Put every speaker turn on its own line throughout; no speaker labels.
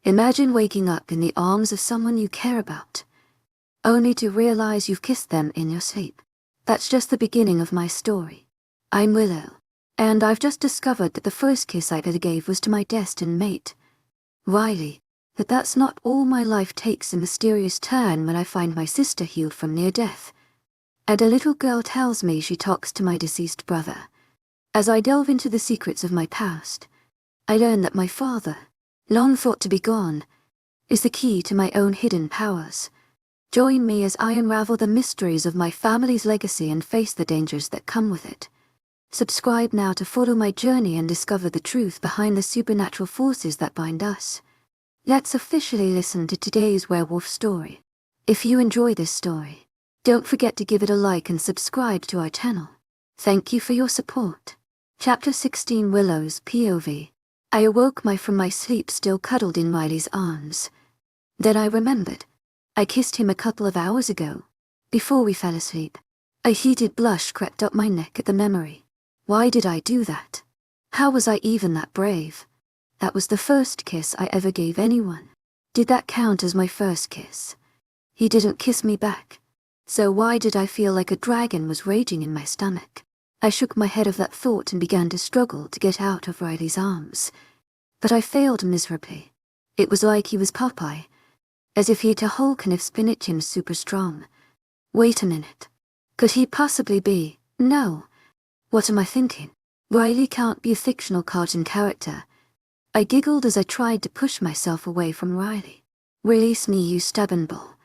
Imagine waking up in the arms of someone you care about, only to realize you've kissed them in your sleep. That's just the beginning of my story. I'm Willow, and I've just discovered that the first kiss I ever gave was to my destined mate, Riley. But that's not all. My life takes a mysterious turn when I find my sister healed from near death, and a little girl tells me she talks to my deceased brother. As I delve into the secrets of my past, I learn that my father, long thought to be gone, is the key to my own hidden powers. Join me as I unravel the mysteries of my family's legacy and face the dangers that come with it. Subscribe now to follow my journey and discover the truth behind the supernatural forces that bind us. Let's officially listen to today's werewolf story. If you enjoy this story, don't forget to give it a like and subscribe to our channel. Thank you for your support. Chapter 16, Willow's POV. I awoke from my sleep still cuddled in Riley's arms. Then I remembered. I kissed him a couple of hours ago, before we fell asleep. A heated blush crept up my neck at the memory. Why did I do that? How was I even that brave? That was the first kiss I ever gave anyone. Did that count as my first kiss? He didn't kiss me back. So why did I feel like a dragon was raging in my stomach? I shook my head of that thought and began to struggle to get out of Riley's arms. But I failed miserably. It was like he was Popeye, as if he ate a whole can of spinach and super strong. Wait a minute. Could he possibly be? No. What am I thinking? Riley can't be a fictional cartoon character. I giggled as I tried to push myself away from Riley. Release me, you stubborn bull.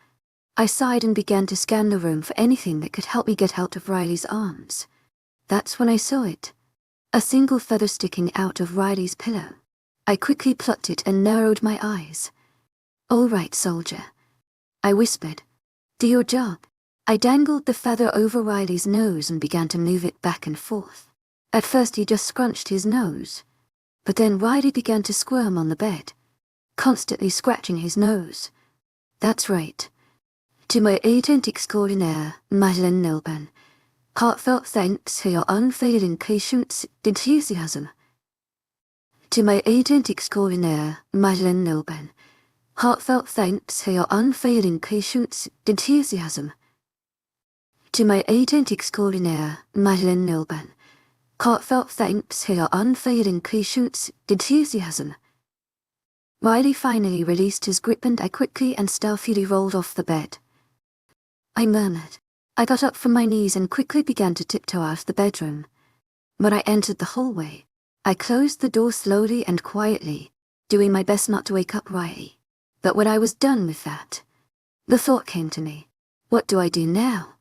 I sighed and began to scan the room for anything that could help me get out of Riley's arms. That's when I saw it. A single feather sticking out of Riley's pillow. I quickly plucked it and narrowed my eyes. All right, soldier, I whispered. Do your job. I dangled the feather over Riley's nose and began to move it back and forth. At first he just scrunched his nose. But then Riley began to squirm on the bed, constantly scratching his nose. That's right. To my agent extraordinaire, Madeleine Nilban, heartfelt thanks for your unfailing patience and enthusiasm. To my agent extraordinaire, Madeleine Nilban, heartfelt thanks for your unfailing patience and enthusiasm. To my agent extraordinaire, Madeleine Nilban, heartfelt thanks for your unfailing patience and enthusiasm. Riley finally released his grip and I quickly and stealthily rolled off the bed. I murmured. I got up from my knees and quickly began to tiptoe out of the bedroom. When I entered the hallway, I closed the door slowly and quietly, doing my best not to wake up Riley. But when I was done with that, the thought came to me. What do I do now?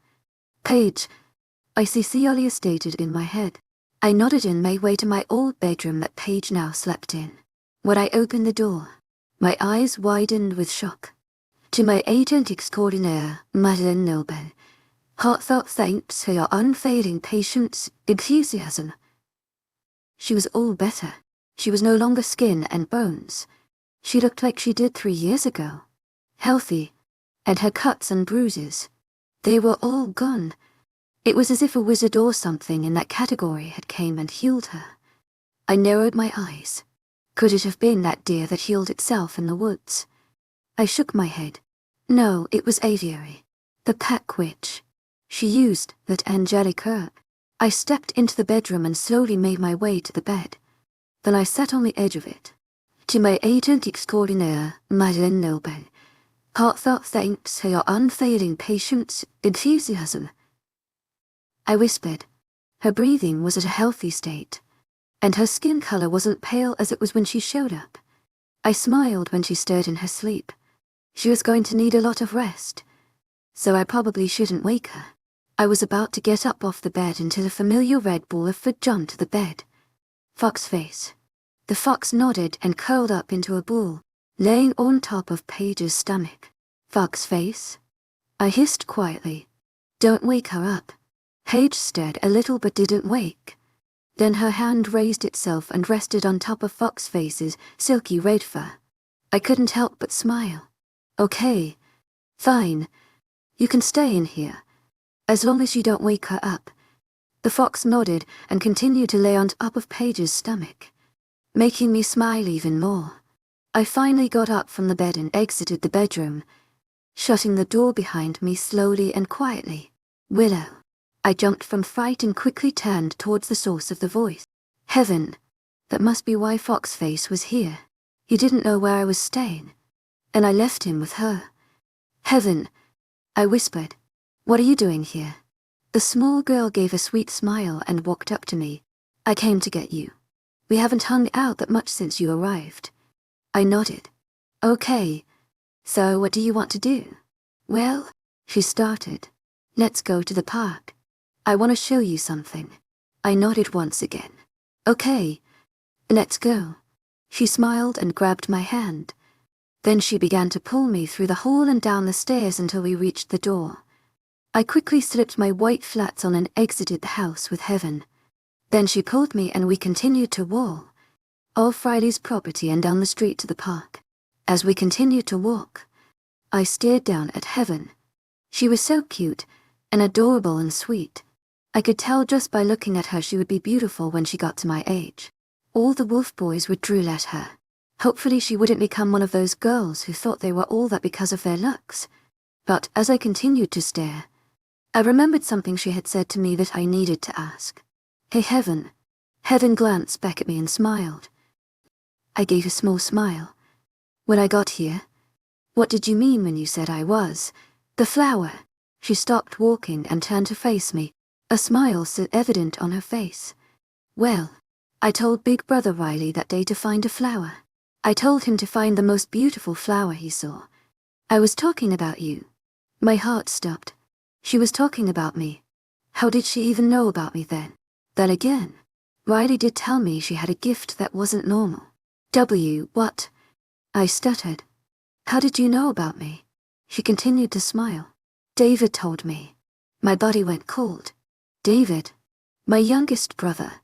Paige, I sincerely stated in my head. I nodded and made way to my old bedroom that Paige now slept in. When I opened the door, my eyes widened with shock. To my agent extraordinaire, Madeleine Nilban, heartfelt thanks for your unfailing patience, enthusiasm. She was all better. She was no longer skin and bones. She looked like she did 3 years ago. Healthy, and her cuts and bruises, they were all gone. It was as if a wizard or something in that category had came and healed her. I narrowed my eyes. Could it have been that deer that healed itself in the woods? I shook my head. No, it was Aviary, the pack witch. She used that angelic herb. I stepped into the bedroom and slowly made my way to the bed. Then I sat on the edge of it. To my agent extraordinaire, Madeleine Nilban, heartfelt thanks for your unfailing patience, enthusiasm. I whispered. Her breathing was at a healthy state, and her skin color wasn't pale as it was when she showed up. I smiled when she stirred in her sleep. She was going to need a lot of rest, so I probably shouldn't wake her. I was about to get up off the bed until a familiar red ball of fur jumped to the bed. Fox face. The fox nodded and curled up into a ball, laying on top of Paige's stomach. Fox face? I hissed quietly. Don't wake her up. Paige stirred a little but didn't wake. Then her hand raised itself and rested on top of Foxface's silky red fur. I couldn't help but smile. Okay. Fine. You can stay in here, as long as you don't wake her up. The fox nodded and continued to lay on top of Paige's stomach, making me smile even more. I finally got up from the bed and exited the bedroom, shutting the door behind me slowly and quietly. Willow. I jumped from fright and quickly turned towards the source of the voice. Heaven. That must be why Foxface was here. He didn't know where I was staying, and I left him with her. Heaven. I whispered. What are you doing here? The small girl gave a sweet smile and walked up to me. I came to get you. We haven't hung out that much since you arrived. I nodded. Okay. So what do you want to do? Well, she started. Let's go to the park. I want to show you something. I nodded once again. Okay. Let's go. She smiled and grabbed my hand. Then she began to pull me through the hall and down the stairs until we reached the door. I quickly slipped my white flats on and exited the house with Heaven. Then she pulled me and we continued to walk, off Riley's property and down the street to the park. As we continued to walk, I stared down at Heaven. She was so cute and adorable and sweet. I could tell just by looking at her she would be beautiful when she got to my age. All the wolf boys would drool at her. Hopefully she wouldn't become one of those girls who thought they were all that because of their looks. But as I continued to stare, I remembered something she had said to me that I needed to ask. Hey Heaven. Heaven glanced back at me and smiled. I gave a small smile. When I got here, what did you mean when you said I was the flower? She stopped walking and turned to face me, a smile so evident on her face. Well, I told Big Brother Riley that day to find a flower. I told him to find the most beautiful flower he saw. I was talking about you. My heart stopped. She was talking about me. How did she even know about me then? Then again, Riley did tell me she had a gift that wasn't normal. What? I stuttered. How did you know about me? She continued to smile. David told me. My body went cold. David? My youngest brother.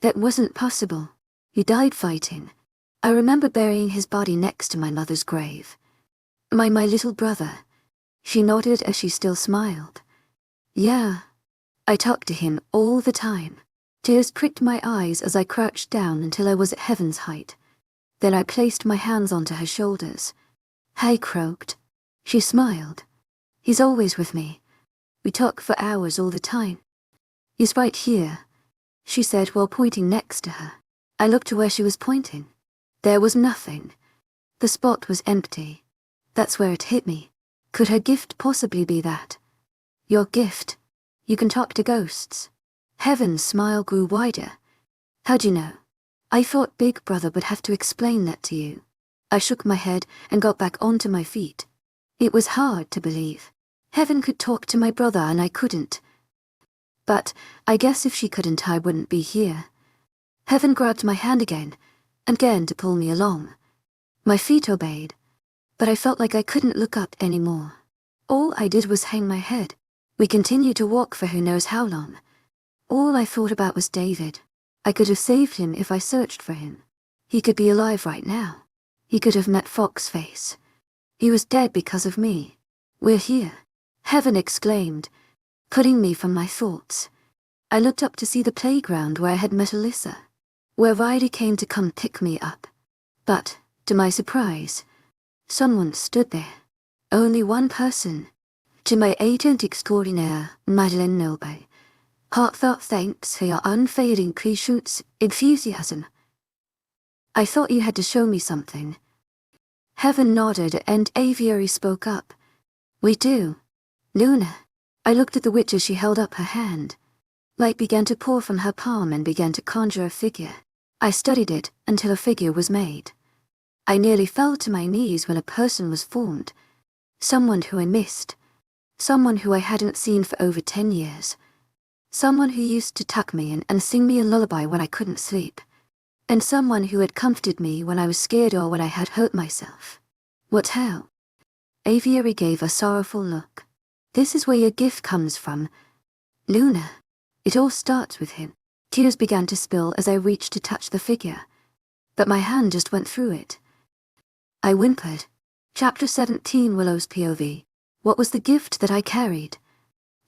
That wasn't possible. He died fighting. I remember burying his body next to my mother's grave. My little brother. She nodded as she still smiled. Yeah. I talked to him all the time. Tears pricked my eyes as I crouched down until I was at Heaven's height. Then I placed my hands onto her shoulders. I croaked. She smiled. He's always with me. We talk for hours all the time. He's right here, she said while pointing next to her. I looked to where she was pointing. There was nothing. The spot was empty. That's where it hit me. Could her gift possibly be that? Your gift? You can talk to ghosts. Heaven's smile grew wider. How'd you know? I thought Big Brother would have to explain that to you. I shook my head and got back onto my feet. It was hard to believe. Heaven could talk to my brother and I couldn't. But I guess if she couldn't, I wouldn't be here. Heaven grabbed my hand again to pull me along. My feet obeyed, but I felt like I couldn't look up anymore. All I did was hang my head. We continued to walk for who knows how long. All I thought about was David. I could have saved him if I searched for him. He could be alive right now. He could have met Foxface. He was dead because of me. We're here, Heaven exclaimed, putting me from my thoughts. I looked up to see the playground where I had met Alyssa, where Riley came to come pick me up. But, to my surprise, someone stood there. Only one person. To my agent extraordinaire, Madeleine Noble. Heartfelt thanks for your unfailing patience, enthusiasm. I thought you had to show me something. Heaven nodded and Aviary spoke up. We do. Luna. I looked at the witch as she held up her hand. Light began to pour from her palm and began to conjure a figure. I studied it until a figure was made. I nearly fell to my knees when a person was formed. Someone who I missed. Someone who I hadn't seen for over 10 years. Someone who used to tuck me in and sing me a lullaby when I couldn't sleep. And someone who had comforted me when I was scared or when I had hurt myself. What how? Aviary gave a sorrowful look. This is where your gift comes from. Luna. It all starts with him. Tears began to spill as I reached to touch the figure. But my hand just went through it. I whimpered. Chapter 17 Willow's POV. What was the gift that I carried?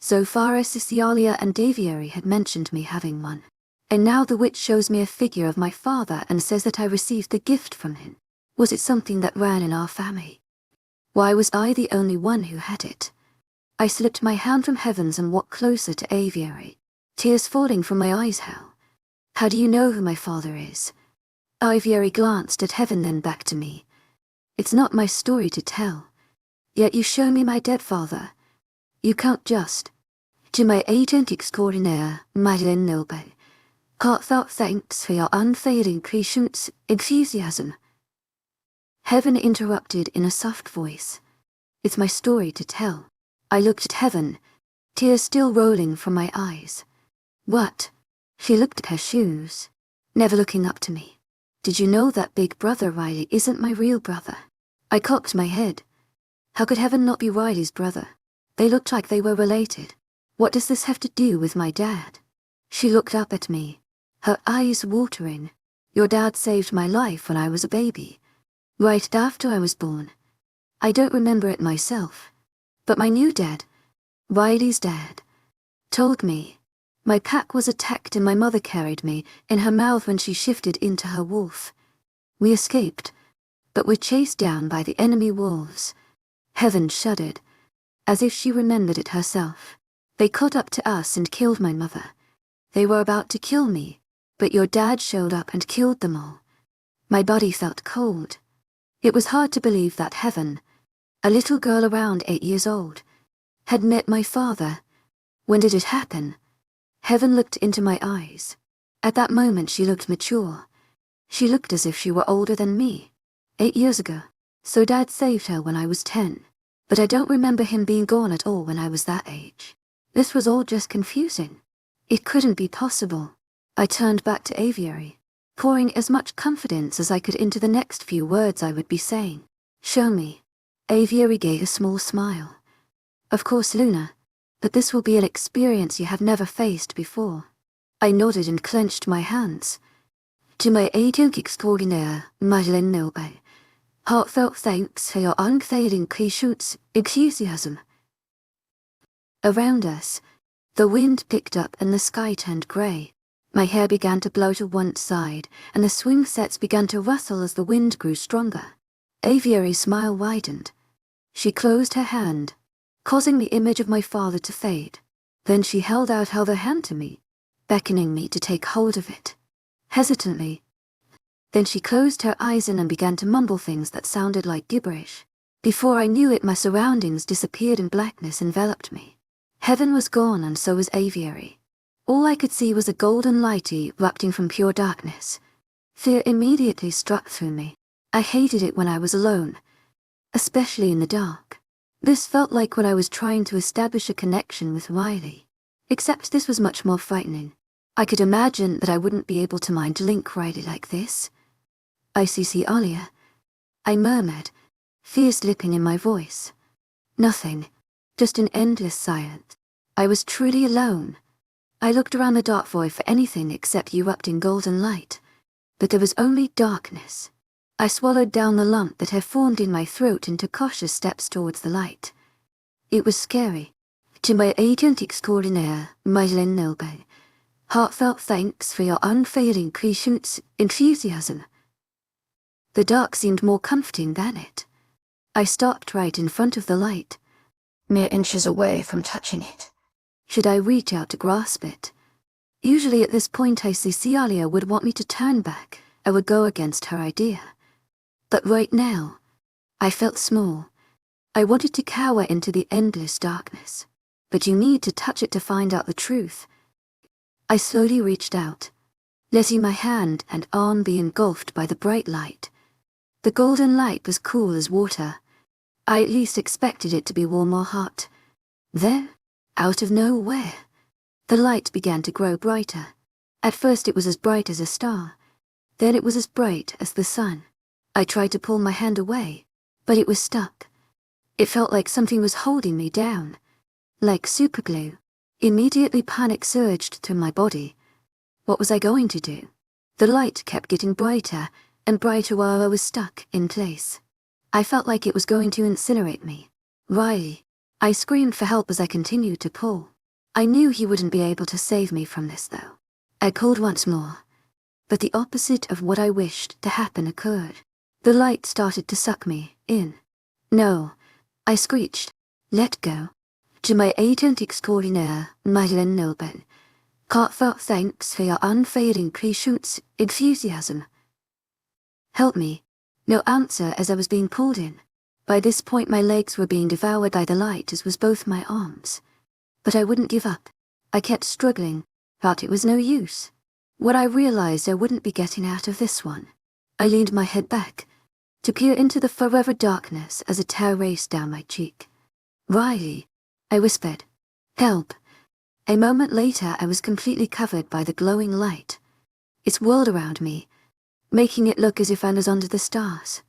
So far as Cecilia and Aviary had mentioned me having one. And now the witch shows me a figure of my father and says that I received the gift from him. Was it something that ran in our family? Why was I the only one who had it? I slipped my hand from heavens and walked closer to Aviary, tears falling from my eyes. How do you know who my father is? Aviary glanced at heaven, then back to me. It's not my story to tell. Yet you show me my dead father. You can't just. To my agent extraordinaire, Lycan Love Tales, heartfelt thanks for your unfailing patience, enthusiasm. Heaven interrupted in a soft voice. It's my story to tell. I looked at heaven, tears still rolling from my eyes. What? She looked at her shoes, never looking up to me. Did you know that big brother Riley isn't my real brother? I cocked my head. How could heaven not be Riley's brother? They looked like they were related. What does this have to do with my dad? She looked up at me, her eyes watering. Your dad saved my life when I was a baby, right after I was born. I don't remember it myself, but my new dad, Riley's dad, told me. My pack was attacked and my mother carried me in her mouth when she shifted into her wolf. We escaped, but were chased down by the enemy wolves. Heaven shuddered, as if she remembered it herself. They caught up to us and killed my mother. They were about to kill me, but your dad showed up and killed them all. My body felt cold. It was hard to believe that heaven, a little girl around 8 years old, had met my father. When did it happen? Heaven looked into my eyes. At that moment she looked mature. She looked as if she were older than me. 8 years ago. So Dad saved her when I was 10. But I don't remember him being gone at all when I was that age. This was all just confusing. It couldn't be possible. I turned back to Aviary, pouring as much confidence as I could into the next few words I would be saying. Show me. Aviary gave a small smile. Of course, Luna. But this will be an experience you have never faced before. I nodded and clenched my hands. To my agent extraordinaire, Lycan Love Tales, heartfelt thanks for your unfailing patience, enthusiasm. Around us, the wind picked up and the sky turned grey. My hair began to blow to one side, and the swing sets began to rustle as the wind grew stronger. Aviary's smile widened. She closed her hand, causing the image of my father to fade. Then she held out her other hand to me, beckoning me to take hold of it. Hesitantly. Then she closed her eyes in and began to mumble things that sounded like gibberish. Before I knew it, my surroundings disappeared and blackness enveloped me. Heaven was gone and so was Aviary. All I could see was a golden light erupting from pure darkness. Fear immediately struck through me. I hated it when I was alone, especially in the dark. This felt like when I was trying to establish a connection with Riley. Except this was much more frightening. I could imagine that I wouldn't be able to mind Link Riley like this. ICC Alia, I murmured, fear slipping in my voice. Nothing, just an endless silence. I was truly alone. I looked around the dark void for anything except erupting golden light, but there was only darkness. I swallowed down the lump that had formed in my throat and took cautious steps towards the light. It was scary. To my agent extraordinaire, Lycan Love Tales, heartfelt thanks for your unfailing patience, enthusiasm. The dark seemed more comforting than it. I stopped right in front of the light, mere inches away from touching it. Should I reach out to grasp it? Usually at this point ICC Alia would want me to turn back. I would go against her idea. But right now, I felt small. I wanted to cower into the endless darkness. But you need to touch it to find out the truth. I slowly reached out, letting my hand and arm be engulfed by the bright light. The golden light was cool as water. I at least expected it to be warm or hot. There, out of nowhere, the light began to grow brighter. At first it was as bright as a star. Then it was as bright as the sun. I tried to pull my hand away, but it was stuck. It felt like something was holding me down, like superglue. Immediately panic surged through my body. What was I going to do? The light kept getting brighter and brighter while I was stuck in place. I felt like it was going to incinerate me. Riley. I screamed for help as I continued to pull. I knew he wouldn't be able to save me from this though. I pulled once more, but the opposite of what I wished to happen occurred. The light started to suck me in. No, I screeched. Let go. To my agent extraordinaire, Madeleine Noble. Heartfelt thanks for your unfading patience, enthusiasm. Help me. No answer as I was being pulled in. By this point my legs were being devoured by the light as was both my arms. But I wouldn't give up. I kept struggling, but it was no use. What I realized I wouldn't be getting out of this one. I leaned my head back, to peer into the forever darkness as a tear raced down my cheek. Riley, I whispered. Help. A moment later I was completely covered by the glowing light. It whirled around me, making it look as if I was under the stars.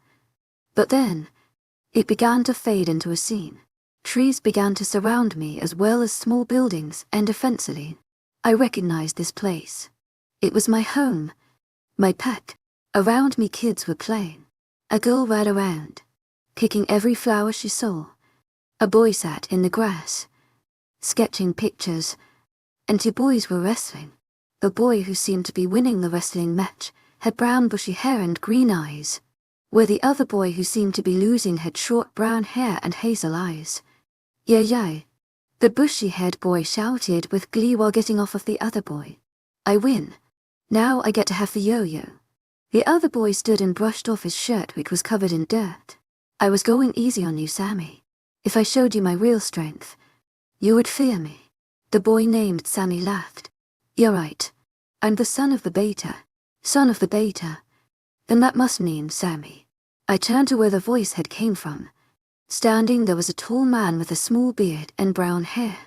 But then, it began to fade into a scene. Trees began to surround me as well as small buildings and a fence line. I recognized this place. It was my home, my pack. Around me kids were playing. A girl ran around, picking every flower she saw. A boy sat in the grass, sketching pictures, and 2 boys were wrestling. The boy who seemed to be winning the wrestling match had brown bushy hair and green eyes, where the other boy who seemed to be losing had short brown hair and hazel eyes. Yay! The bushy-haired boy shouted with glee while getting off of the other boy. I win. Now I get to have the yo-yo. The other boy stood and brushed off his shirt which was covered in dirt. I was going easy on you, Sammy. If I showed you my real strength, you would fear me. The boy named Sammy laughed. You're right. I'm the son of the beta. Son of the beta. Then that must mean Sammy. I turned to where the voice had came from. Standing there was a tall man with a small beard and brown hair.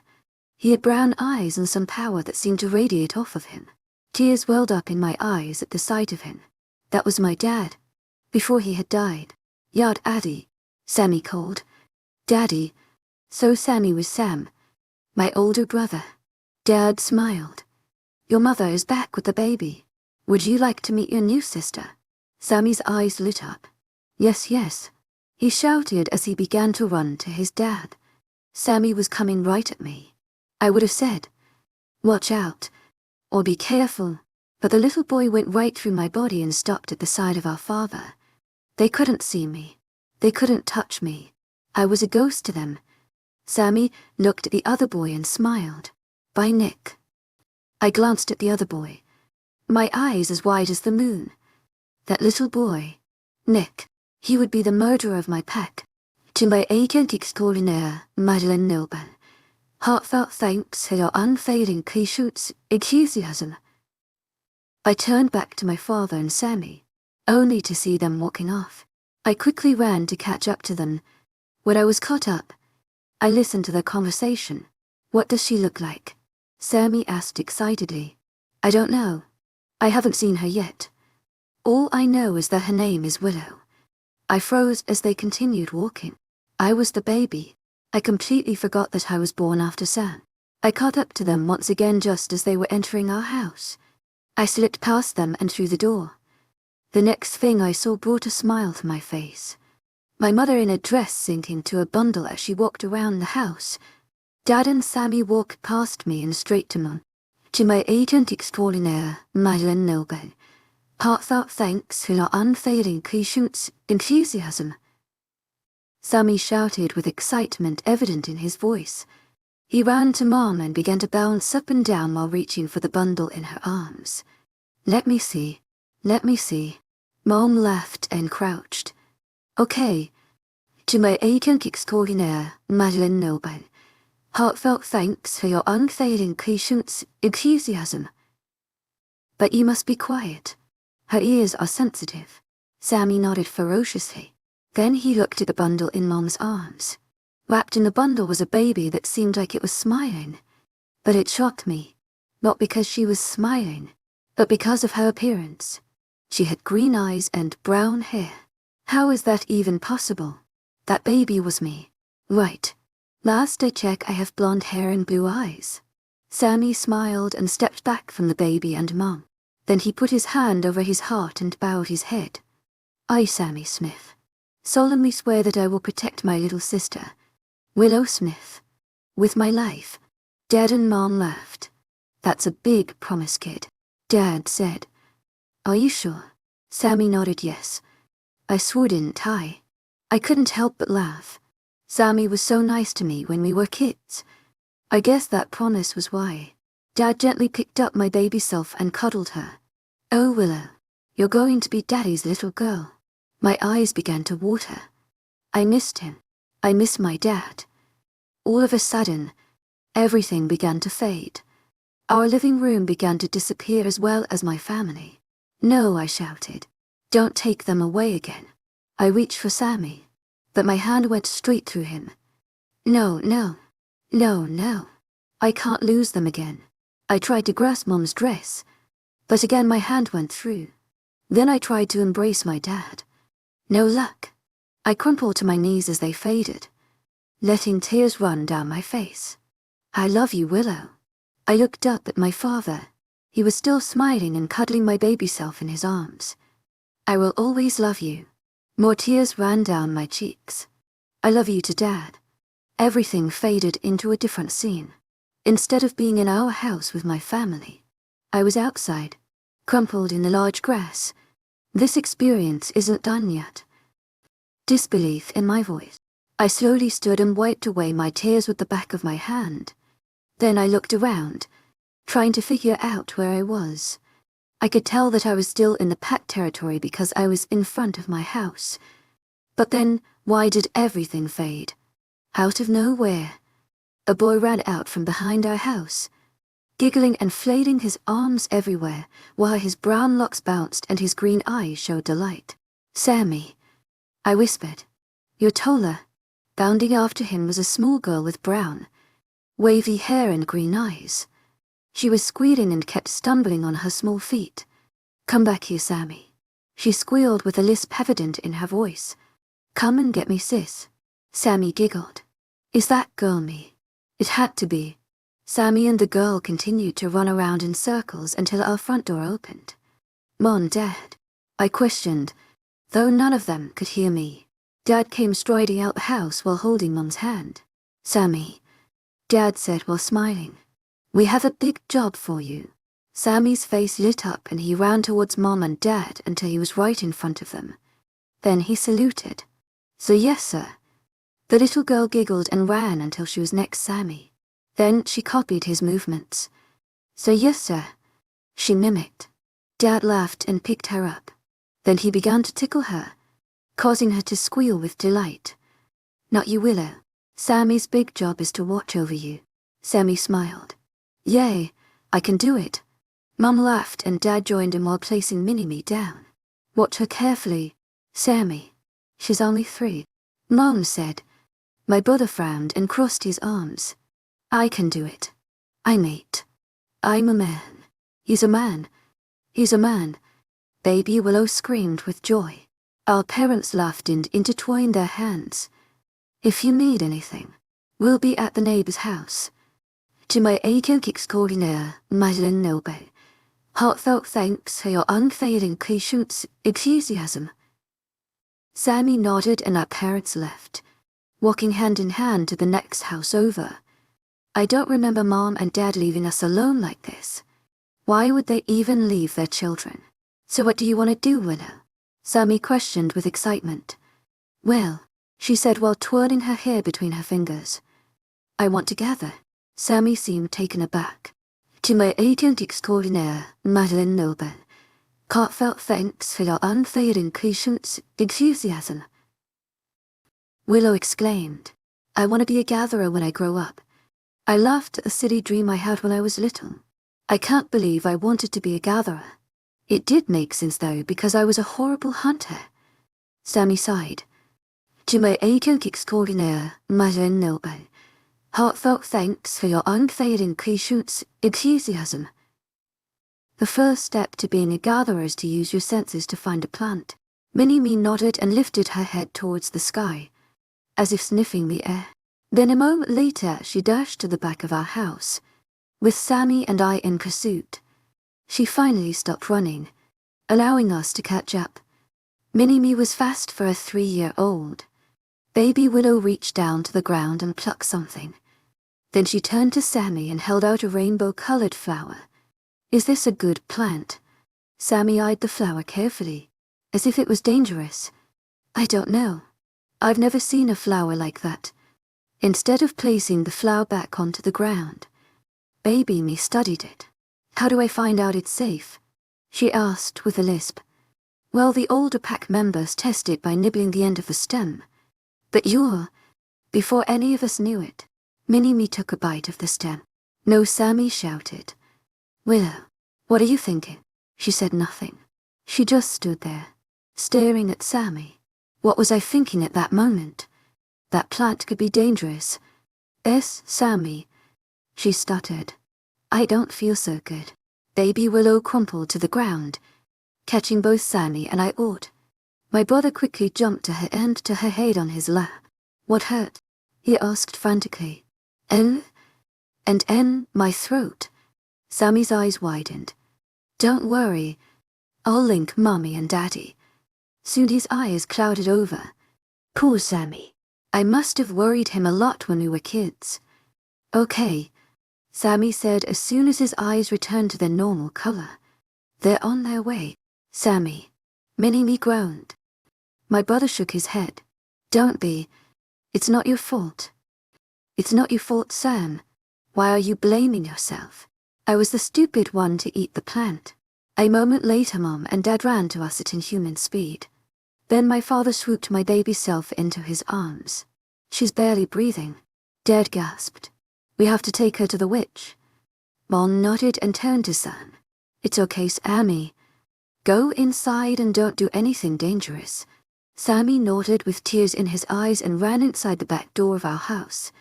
He had brown eyes and some power that seemed to radiate off of him. Tears welled up in my eyes at the sight of him. That was my dad. Before he had died. Yard Addy, Sammy called. Daddy. So Sammy was Sam. My older brother. Dad smiled. Your mother is back with the baby. Would you like to meet your new sister? Sammy's eyes lit up. Yes, yes. He shouted as he began to run to his dad. Sammy was coming right at me. I would have said, watch out, or be careful, but the little boy went right through my body and stopped at the side of our father. They couldn't see me. They couldn't touch me. I was a ghost to them. Sammy looked at the other boy and smiled. By Nick. I glanced at the other boy. My eyes as wide as the moon. That little boy, Nick, he would be the murderer of my pack. To my agent extraordinaire, Madeleine Noble. Heartfelt thanks for your unfailing patience, enthusiasm. I turned back to my father and Sammy, only to see them walking off. I quickly ran to catch up to them. When I was caught up, I listened to their conversation. What does she look like? Sammy asked excitedly. I don't know. I haven't seen her yet. All I know is that her name is Willow. I froze as they continued walking. I was the baby. I completely forgot that I was born after Sam. I caught up to them once again just as they were entering our house. I slipped past them and through the door. The next thing I saw brought a smile to my face. My mother in a dress sinking to a bundle as she walked around the house. Dad and Sammy walked past me and straight to me. To my agent extraordinaire, Madeleine Noble. Heartfelt thanks for your unfailing patience, enthusiasm. Sammy shouted with excitement evident in his voice. He ran to Mom and began to bounce up and down while reaching for the bundle in her arms. Let me see. Let me see. Mom laughed and crouched. Okay. To my agent extraordinaire, Madeleine Noble. Heartfelt thanks for your unfailing patience, enthusiasm. But you must be quiet. Her ears are sensitive. Sammy nodded ferociously. Then he looked at the bundle in Mom's arms. Wrapped in the bundle was a baby that seemed like it was smiling. But it shocked me. Not because she was smiling, but because of her appearance. She had green eyes and brown hair. How is that even possible? That baby was me. Right. Last I checked, I have blonde hair and blue eyes. Sammy smiled and stepped back from the baby and Mom. Then he put his hand over his heart and bowed his head. I, Sammy Smith, solemnly swear that I will protect my little sister, Willow Smith, with my life. Dad and Mom laughed. That's a big promise, kid. Dad said. Are you sure? Sammy nodded yes. I swore didn't I? I couldn't help but laugh. Sammy was so nice to me when we were kids. I guess that promise was why. Dad gently picked up my baby self and cuddled her. Oh Willow, you're going to be Daddy's little girl. My eyes began to water. I missed him. I missed my dad. All of a sudden, everything began to fade. Our living room began to disappear as well as my family. No, I shouted. Don't take them away again. I reached for Sammy, but my hand went straight through him. No, no. No, no. I can't lose them again. I tried to grasp Mom's dress, but again my hand went through. Then I tried to embrace my dad. No luck. I crumpled to my knees as they faded, letting tears run down my face. I love you, Willow. I looked up at my father. He was still smiling and cuddling my baby self in his arms. I will always love you. More tears ran down my cheeks. I love you to Dad. Everything faded into a different scene. Instead of being in our house with my family, I was outside, crumpled in the large grass. This experience isn't done yet. Disbelief in my voice. I slowly stood and wiped away my tears with the back of my hand. Then I looked around, trying to figure out where I was. I could tell that I was still in the pack territory because I was in front of my house. But then, why did everything fade? Out of nowhere, a boy ran out from behind our house, giggling and flailing his arms everywhere, while his brown locks bounced and his green eyes showed delight. Sammy, I whispered. You're taller. Bounding after him was a small girl with brown, wavy hair and green eyes. She was squealing and kept stumbling on her small feet. Come back here, Sammy. She squealed with a lisp evident in her voice. Come and get me, sis. Sammy giggled. Is that girl me? It had to be. Sammy and the girl continued to run around in circles until our front door opened. Mom, Dad? I questioned, though none of them could hear me. Dad came striding out the house while holding Mom's hand. Sammy, Dad said while smiling. We have a big job for you. Sammy's face lit up and he ran towards Mom and Dad until he was right in front of them. Then he saluted. So yes, sir. The little girl giggled and ran until she was next Sammy. Then she copied his movements. So yes, sir. She mimicked. Dad laughed and picked her up. Then he began to tickle her, causing her to squeal with delight. Not you, Willow. Sammy's big job is to watch over you. Sammy smiled. Yay, I can do it. Mum laughed and Dad joined him while placing Mini-Me down. Watch her carefully, Sammy. She's only 3. Mom said. My brother frowned and crossed his arms. I can do it. I'm 8. I'm a man. He's a man. He's a man. Baby Willow screamed with joy. Our parents laughed and intertwined their hands. If you need anything, we'll be at the neighbor's house. To my aching extraordinaire, Madeleine Noble, heartfelt thanks for your unfailing patience, enthusiasm. Sammy nodded and our parents left, walking hand in hand to the next house over. I don't remember Mom and Dad leaving us alone like this. Why would they even leave their children? So what do you want to do, Willow? Sammy questioned with excitement. Well, she said while twirling her hair between her fingers. I want to gather. Sammy seemed taken aback. To my agent extraordinaire, Madeleine Noble, heartfelt thanks for your unfailing patience, enthusiasm. Willow exclaimed. I want to be a gatherer when I grow up. I laughed at the silly dream I had when I was little. I can't believe I wanted to be a gatherer. It did make sense though, because I was a horrible hunter. Sammy sighed. To my agent extraordinaire, Madeleine Noble, heartfelt thanks for your unfailing patience, enthusiasm. The first step to being a gatherer is to use your senses to find a plant. Mini-Me nodded and lifted her head towards the sky, as if sniffing the air. Then a moment later she dashed to the back of our house, with Sammy and I in pursuit. She finally stopped running, allowing us to catch up. Mini-Me was fast for a 3-year-old. Baby Willow reached down to the ground and plucked something. Then she turned to Sammy and held out a rainbow-colored flower. Is this a good plant? Sammy eyed the flower carefully, as if it was dangerous. I don't know. I've never seen a flower like that. Instead of placing the flower back onto the ground, baby me studied it. How do I find out it's safe? She asked with a lisp. Well, the older pack members test it by nibbling the end of the stem. But before any of us knew it, Minnie-Me took a bite of the stem. No, Sammy shouted. Willow, what are you thinking? She said nothing. She just stood there, staring at Sammy. What was I thinking at that moment? That plant could be dangerous. Sammy. She stuttered. I don't feel so good. Baby Willow crumpled to the ground, catching both Sammy and I ought. My brother quickly jumped to her and to her head on his lap. What hurt? He asked frantically. My throat. Sammy's eyes widened. Don't worry. I'll link Mommy and Daddy. Soon his eyes clouded over. Poor Sammy. I must have worried him a lot when we were kids. Okay, Sammy said as soon as his eyes returned to their normal color. They're on their way, Sammy. Minnie-Me groaned. My brother shook his head. Don't be. It's not your fault. It's not your fault, Sam. Why are you blaming yourself? I was the stupid one to eat the plant. A moment later, Mom and Dad ran to us at inhuman speed. Then my father swooped my baby self into his arms. She's barely breathing. Dad gasped. We have to take her to the witch. Mom nodded and turned to Sam. It's okay, Sammy. Go inside and don't do anything dangerous. Sammy nodded with tears in his eyes and ran inside the back door of our house.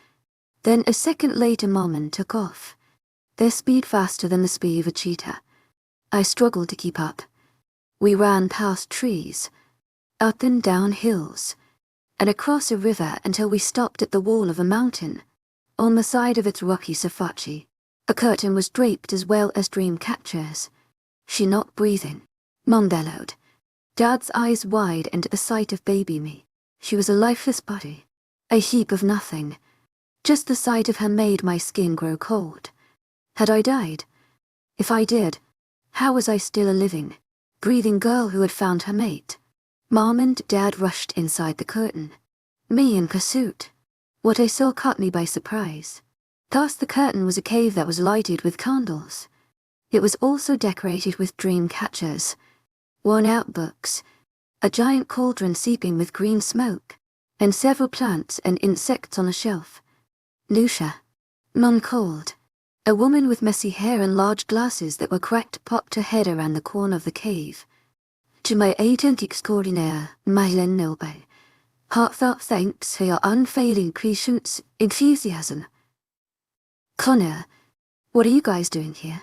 Then a second later, Mom took off. Their speed faster than the speed of a cheetah. I struggled to keep up. We ran past trees, up and down hills, and across a river until we stopped at the wall of a mountain. On the side of its rocky surface, a curtain was draped as well as dream catchers. She not breathing. Mom bellowed. Dad's eyes widened at the sight of baby me. She was a lifeless body, a heap of nothing. Just the sight of her made my skin grow cold. Had I died? If I did, how was I still a living, breathing girl who had found her mate? Mom and Dad rushed inside the curtain. Me in pursuit. What I saw caught me by surprise. Past the curtain was a cave that was lighted with candles. It was also decorated with dream catchers, worn-out books, a giant cauldron seeping with green smoke, and several plants and insects on a shelf. Lucia, Mom called. A woman with messy hair and large glasses that were cracked popped her head around the corner of the cave. To my agent extraordinaire, Mylen Nilbe. Heartfelt thanks for your unfailing patience, enthusiasm. Connor, what are you guys doing here?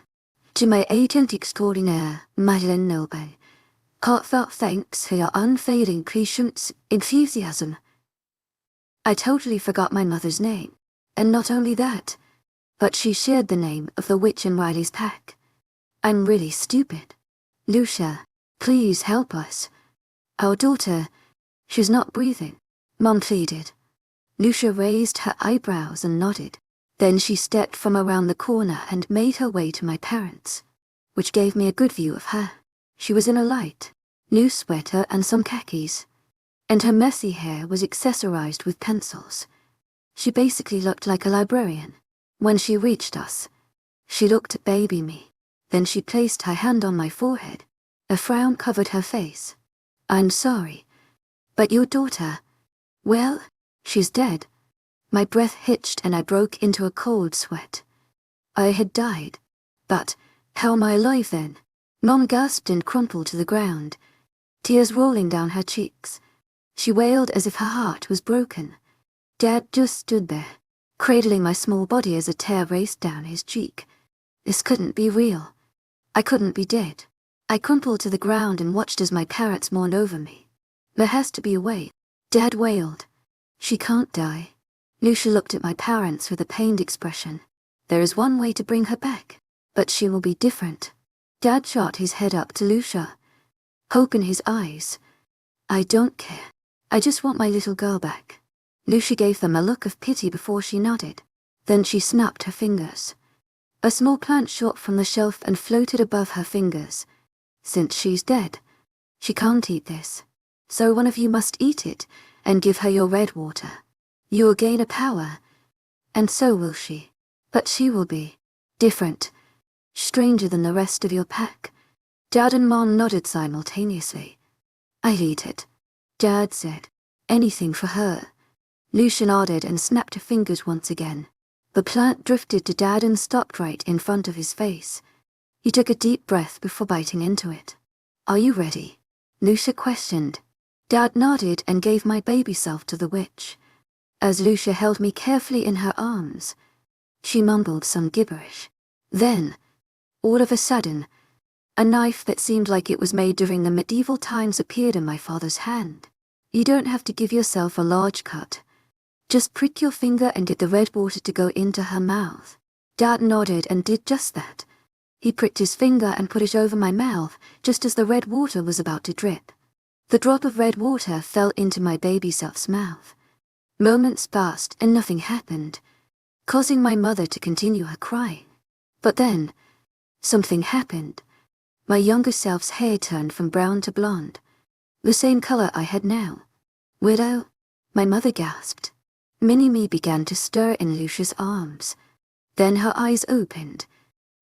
To my agent extraordinaire, Mylen Nilbe. Heartfelt thanks for your unfailing patience, enthusiasm. I totally forgot my mother's name, and not only that, but she shared the name of the witch in Riley's pack. I'm really stupid. Lucia, please help us. Our daughter, she's not breathing. Mom pleaded. Lucia raised her eyebrows and nodded. Then she stepped from around the corner and made her way to my parents, which gave me a good view of her. She was in a light, new sweater and some khakis, and her messy hair was accessorized with pencils. She basically looked like a librarian. When she reached us, she looked at baby me. Then she placed her hand on my forehead. A frown covered her face. I'm sorry, but your daughter, well, she's dead. My breath hitched and I broke into a cold sweat. I had died. But how am I alive then? Mom gasped and crumpled to the ground, tears rolling down her cheeks. She wailed as if her heart was broken. Dad just stood there, cradling my small body as a tear raced down his cheek. This couldn't be real. I couldn't be dead. I crumpled to the ground and watched as my parents mourned over me. There has to be a way. Dad wailed. She can't die. Lucia looked at my parents with a pained expression. There is one way to bring her back, but she will be different. Dad shot his head up to Lucia, hope in his eyes. I don't care. I just want my little girl back. Lucia gave them a look of pity before she nodded. Then she snapped her fingers. A small plant shot from the shelf and floated above her fingers. Since she's dead, she can't eat this. So one of you must eat it, and give her your red water. You will gain a power, and so will she. But she will be different, stranger than the rest of your pack. Dad and Mom nodded simultaneously. I'll eat it, Dad said. Anything for her. Lucia nodded and snapped her fingers once again. The plant drifted to Dad and stopped right in front of his face. He took a deep breath before biting into it. Are you ready? Lucia questioned. Dad nodded and gave my baby self to the witch. As Lucia held me carefully in her arms, she mumbled some gibberish. Then, all of a sudden, a knife that seemed like it was made during the medieval times appeared in my father's hand. You don't have to give yourself a large cut. Just prick your finger and get the red water to go into her mouth. Dad nodded and did just that. He pricked his finger and put it over my mouth just as the red water was about to drip. The drop of red water fell into my baby self's mouth. Moments passed and nothing happened, causing my mother to continue her crying. But then, something happened. My younger self's hair turned from brown to blonde, the same color I had now. Widow? My mother gasped. Mini-Me began to stir in Lucia's arms. Then her eyes opened,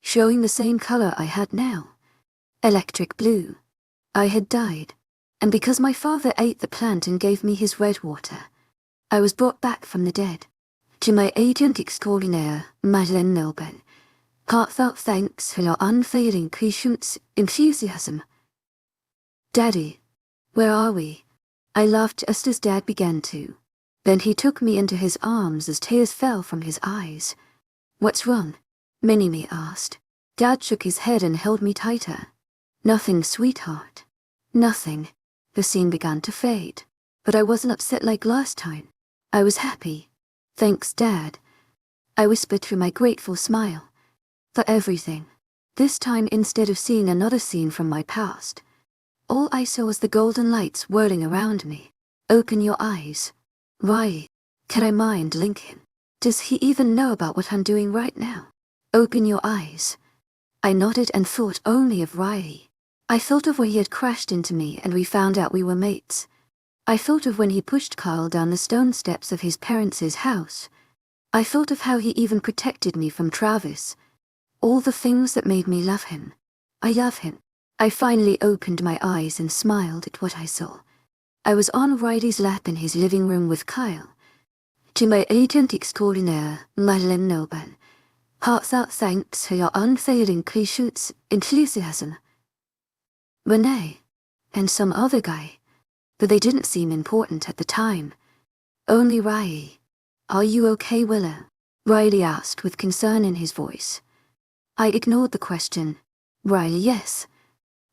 showing the same color I had now. Electric blue. I had died, and because my father ate the plant and gave me his red water, I was brought back from the dead. To my agent extraordinaire, Madeleine Nilben, heartfelt thanks for your unfailing patience, enthusiasm. Daddy, where are we? I laughed just as Dad began to. Then he took me into his arms as tears fell from his eyes. What's wrong? Mini-Me asked. Dad shook his head and held me tighter. Nothing, sweetheart. Nothing. The scene began to fade. But I wasn't upset like last time. I was happy. Thanks, Dad. I whispered through my grateful smile. For everything. This time, instead of seeing another scene from my past, all I saw was the golden lights whirling around me. Open your eyes. Why? Can I mind Lincoln? Does he even know about what I'm doing right now? Open your eyes. I nodded and thought only of Riley. I thought of when he had crashed into me and we found out we were mates. I thought of when he pushed Carl down the stone steps of his parents' house. I thought of how he even protected me from Travis. All the things that made me love him. I love him. I finally opened my eyes and smiled at what I saw. I was on Riley's lap in his living room with Kyle. To my agent extraordinaire, Madeleine Nilben, heartfelt thanks for your unfailing patience, enthusiasm. Renee, and some other guy, but they didn't seem important at the time. Only Riley. Are you okay, Willow? Riley asked with concern in his voice. I ignored the question. Riley, yes.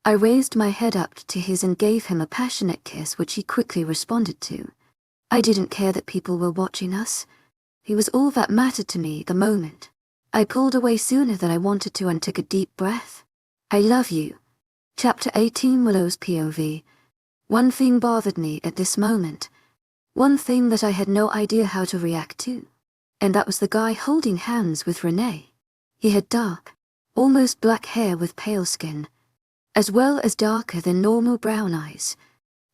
I raised my head up to his and gave him a passionate kiss which he quickly responded to. I didn't care that people were watching us. He was all that mattered to me at the moment. I pulled away sooner than I wanted to and took a deep breath. I love you. Chapter 18, Willow's POV. One thing bothered me at this moment. One thing that I had no idea how to react to. And that was the guy holding hands with Renee. He had dark, almost black hair with pale skin, as well as darker than normal brown eyes.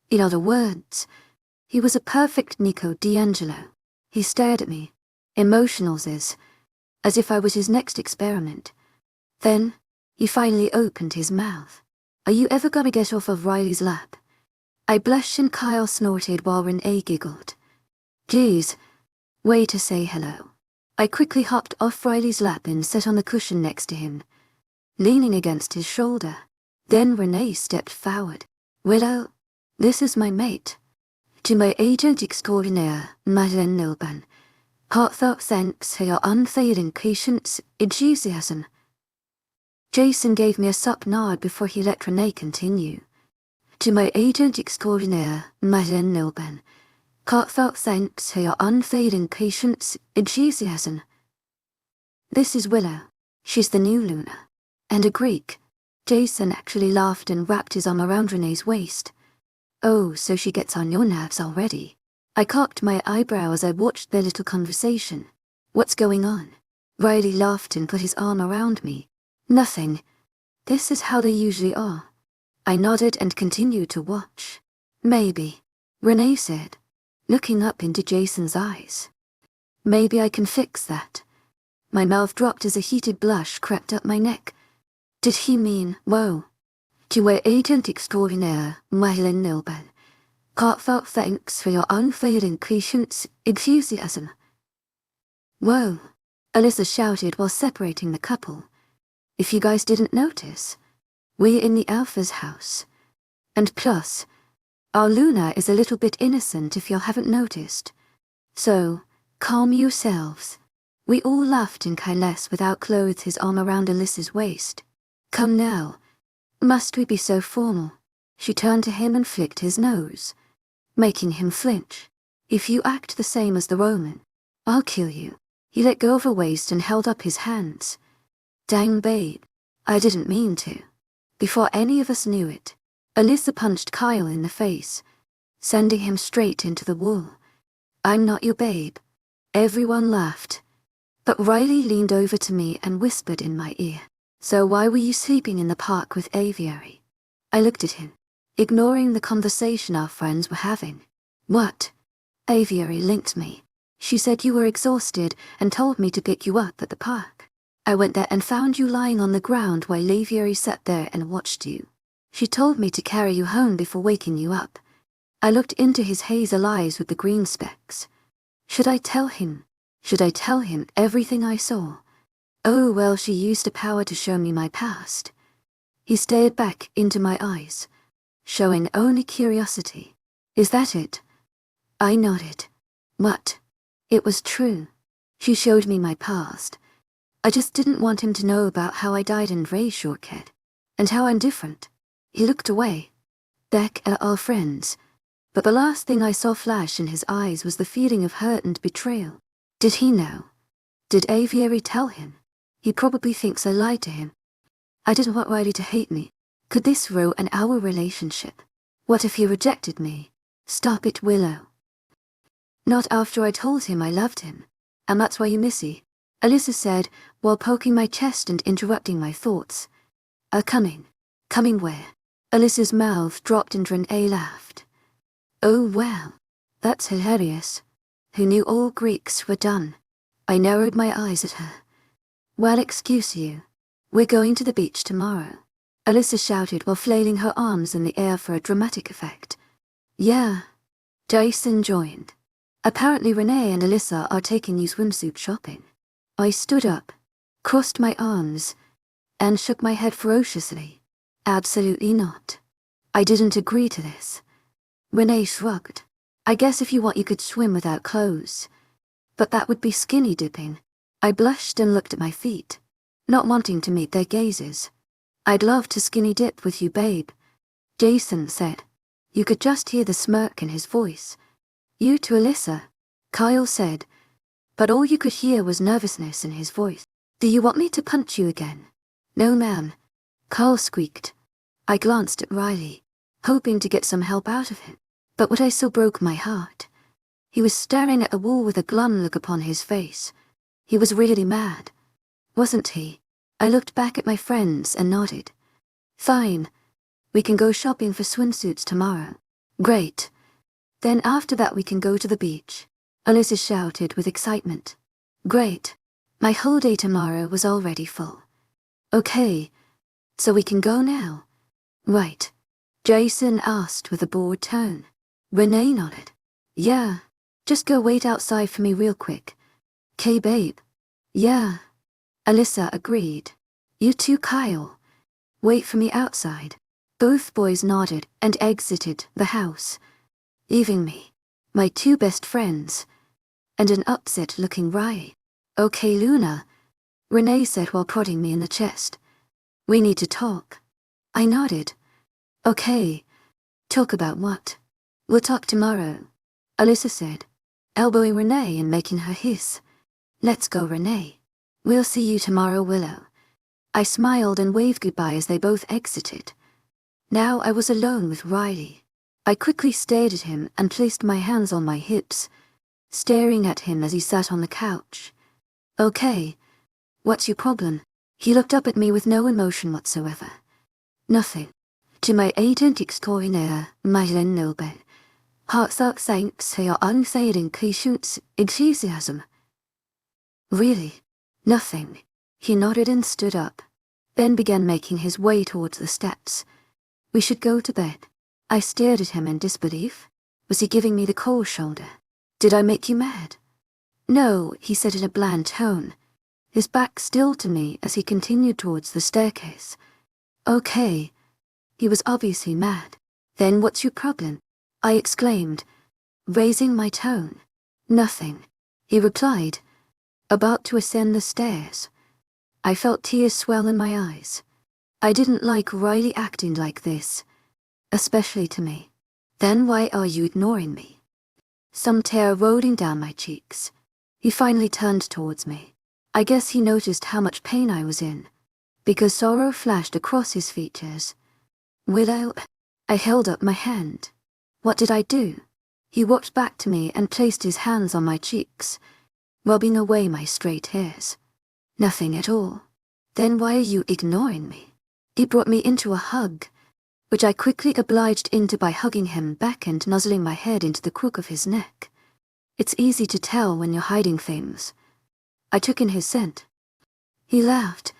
In other words, he was a perfect Nico D'Angelo. He stared at me, emotional as if I was his next experiment. Then, he finally opened his mouth. Are you ever gonna get off of Riley's lap? I blushed and Kyle snorted while Renee giggled. Geez, way to say hello. I quickly hopped off Riley's lap and sat on the cushion next to him, leaning against his shoulder. Then Renee stepped forward. Willow, this is my mate. To my agent extraordinaire, Madeleine Nilben, heartfelt thanks for your unfailing patience, enthusiasm. Jason gave me a sup nod before he let Renee continue. To my agent extraordinaire, Madeleine Nilben, heartfelt thanks for your unfailing patience, enthusiasm. This is Willow. She's the new Luna. And a Greek. Jason actually laughed and wrapped his arm around Renee's waist. Oh, so she gets on your nerves already. I cocked my eyebrow as I watched their little conversation. What's going on? Riley laughed and put his arm around me. Nothing. This is how they usually are. I nodded and continued to watch. Maybe, Renee said, looking up into Jason's eyes. Maybe I can fix that. My mouth dropped as a heated blush crept up my neck. Did he mean, whoa? Tu es agent extraordinaire, Lycan Love Tales. Heartfelt thanks for your unfailing patience, enthusiasm. Whoa, Alyssa shouted while separating the couple. If you guys didn't notice, we're in the Alpha's house. And plus, our Luna is a little bit innocent if you haven't noticed. So, calm yourselves. We all laughed in Kailes without clothes, his arm around Alyssa's waist. Come now. Must we be so formal? She turned to him and flicked his nose, making him flinch. If you act the same as the Roman, I'll kill you. He let go of her waist and held up his hands. Dang, babe. I didn't mean to. Before any of us knew it, Alyssa punched Kyle in the face, sending him straight into the wall. I'm not your babe. Everyone laughed. But Riley leaned over to me and whispered in my ear, so why were you sleeping in the park with Aviary? I looked at him, ignoring the conversation our friends were having. What? Aviary linked me. She said you were exhausted and told me to pick you up at the park. I went there and found you lying on the ground while Aviary sat there and watched you. She told me to carry you home before waking you up. I looked into his hazel eyes with the green specks. Should I tell him? Should I tell him everything I saw? Oh well, she used her power to show me my past. He stared back into my eyes, showing only curiosity. Is that it? I nodded. What? It was true. She showed me my past. I just didn't want him to know about how I died in Ray Shortcut, and how I'm different. He looked away, back at our friends, but the last thing I saw flash in his eyes was the feeling of hurt and betrayal. Did he know? Did Aviary tell him? He probably thinks I lied to him. I didn't want Riley to hate me. Could this ruin our relationship? What if he rejected me? Stop it, Willow. Not after I told him I loved him. And that's why you missy, Alyssa said, while poking my chest and interrupting my thoughts. Coming. Coming where? Alyssa's mouth dropped and Renee laughed. Oh well, that's hilarious. Who knew all Greeks were done? I narrowed my eyes at her. Well, excuse you. We're going to the beach tomorrow, Alyssa shouted while flailing her arms in the air for a dramatic effect. Yeah. Jason joined. Apparently Renee and Alyssa are taking you swimsuit shopping. I stood up, crossed my arms, and shook my head ferociously. Absolutely not. I didn't agree to this. Renee shrugged. I guess if you want you could swim without clothes. But that would be skinny dipping. I blushed and looked at my feet, not wanting to meet their gazes. I'd love to skinny dip with you, babe, Jason said. You could just hear the smirk in his voice. You to Alyssa, Kyle said, but all you could hear was nervousness in his voice. Do you want me to punch you again? No, ma'am, Kyle squeaked. I glanced at Riley, hoping to get some help out of him, but what I saw broke my heart. He was staring at the wall with a glum look upon his face. He was really mad, wasn't he? I looked back at my friends and nodded. Fine. We can go shopping for swimsuits tomorrow. Great. Then after that we can go to the beach, Alyssa shouted with excitement. Great. My whole day tomorrow was already full. Okay. So we can go now? Right. Jason asked with a bored tone. Renee nodded. Yeah. Just go wait outside for me real quick. 'Kay, babe. Yeah. Alyssa agreed. You too, Kyle. Wait for me outside. Both boys nodded and exited the house, leaving me, my two best friends, and an upset-looking Riley. Okay, Luna, Renee said while prodding me in the chest. We need to talk. I nodded. Okay. Talk about what? We'll talk tomorrow, Alyssa said, elbowing Renee and making her hiss. Let's go, Renee. We'll see you tomorrow, Willow. I smiled and waved goodbye as they both exited. Now I was alone with Riley. I quickly stared at him and placed my hands on my hips, staring at him as he sat on the couch. Okay. What's your problem? He looked up at me with no emotion whatsoever. Nothing. To my agent extraordinaire, Lycan Love Tales. Heartfelt thanks for your unfailing patience, enthusiasm. Really? Nothing. He nodded and stood up, then began making his way towards the steps. We should go to bed. I stared at him in disbelief. Was he giving me the cold shoulder? Did I make you mad? No, he said in a bland tone, his back still to me as he continued towards the staircase. Okay. He was obviously mad. Then what's your problem? I exclaimed, raising my tone. Nothing, he replied, about to ascend the stairs. I felt tears swell in my eyes. I didn't like Riley acting like this, especially to me. Then why are you ignoring me? Some tear rolling down my cheeks. He finally turned towards me. I guess he noticed how much pain I was in, because sorrow flashed across his features. Willow, I held up my hand. What did I do? He walked back to me and placed his hands on my cheeks, rubbing away my straight hairs. Nothing at all. Then why are you ignoring me? He brought me into a hug, which I quickly obliged into by hugging him back and nuzzling my head into the crook of his neck. It's easy to tell when you're hiding things. I took in his scent. He laughed.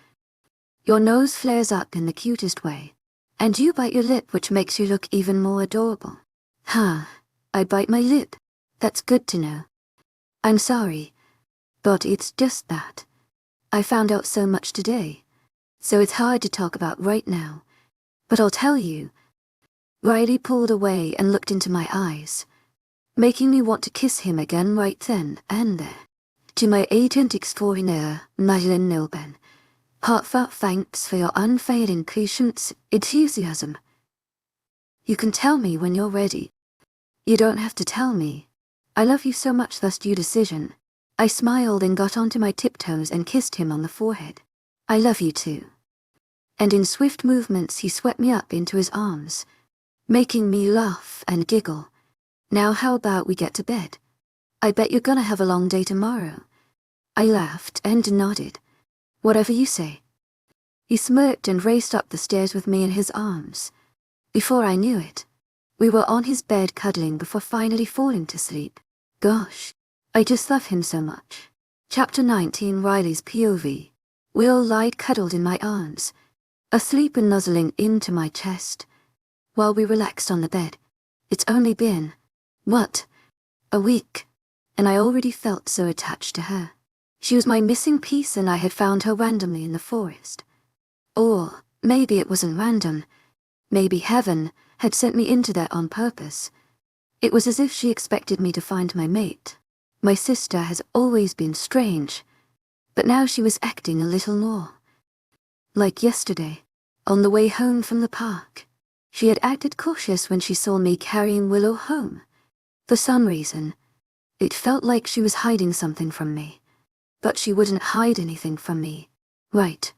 Your nose flares up in the cutest way, and you bite your lip, which makes you look even more adorable. Huh, I bite my lip. That's good to know. I'm sorry, but it's just that. I found out so much today, so it's hard to talk about right now. But I'll tell you. Riley pulled away and looked into my eyes, making me want to kiss him again right then and there. To my agent extraordinaire, Lycan Love Tales. Heartfelt thanks for your unfailing patience, enthusiasm. You can tell me when you're ready. You don't have to tell me. I love you so much, that's your decision. I smiled and got onto my tiptoes and kissed him on the forehead. I love you too. And in swift movements he swept me up into his arms, making me laugh and giggle. Now how about we get to bed? I bet you're gonna have a long day tomorrow. I laughed and nodded. Whatever you say. He smirked and raced up the stairs with me in his arms. Before I knew it, we were on his bed cuddling before finally falling to sleep. Gosh, I just love him so much. Chapter 19, Riley's POV. Will lied cuddled in my arms, asleep and nuzzling into my chest, while we relaxed on the bed. It's only been, what, a week, and I already felt so attached to her. She was my missing piece and I had found her randomly in the forest. Or maybe it wasn't random. Maybe heaven had sent me into there on purpose. It was as if she expected me to find my mate. My sister has always been strange, but now she was acting a little more. Like yesterday, on the way home from the park, she had acted cautious when she saw me carrying Willow home. For some reason, it felt like she was hiding something from me. But she wouldn't hide anything from me, right?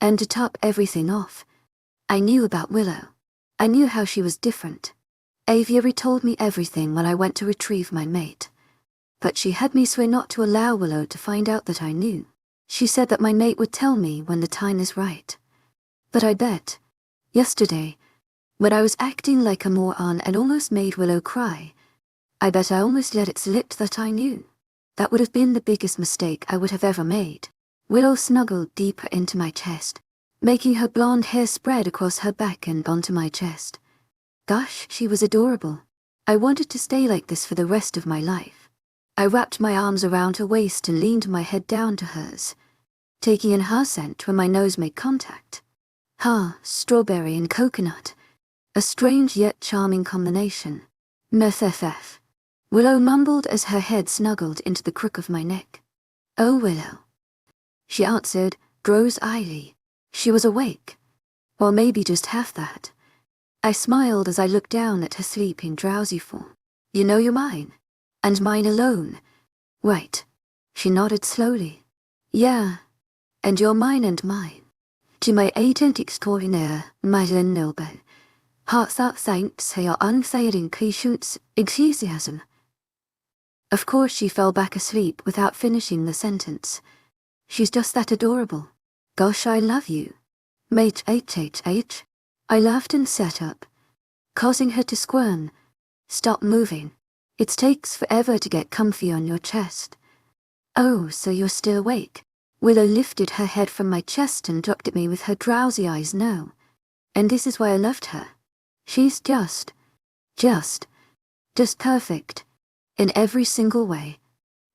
And to top everything off, I knew about Willow. I knew how she was different. Aviary told me everything when I went to retrieve my mate. But she had me swear not to allow Willow to find out that I knew. She said that my mate would tell me when the time is right. But I bet, yesterday, when I was acting like a moron and almost made Willow cry, I bet I almost let it slip that I knew. That would have been the biggest mistake I would have ever made. Willow snuggled deeper into my chest, making her blonde hair spread across her back and onto my chest. Gosh, she was adorable. I wanted to stay like this for the rest of my life. I wrapped my arms around her waist and leaned my head down to hers, taking in her scent when my nose made contact. Strawberry and coconut. A strange yet charming combination. MFFF. Willow mumbled as her head snuggled into the crook of my neck. Oh, Willow. She answered, drowsily. She was awake. Or maybe just half that. I smiled as I looked down at her sleeping drowsy form. You know you're mine. And mine alone. Right. She nodded slowly. Yeah. And you're mine and mine. To my agent extraordinaire, Lycan Love Tales. Heartfelt thanks for your unfailing patience, enthusiasm. Of course she fell back asleep without finishing the sentence. She's just that adorable. Gosh, I love you. Mate HHH. I laughed and sat up, causing her to squirm. Stop moving. It takes forever to get comfy on your chest. Oh, so you're still awake? Willow lifted her head from my chest and looked at me with her drowsy eyes. No. And this is why I loved her. She's just perfect. In every single way.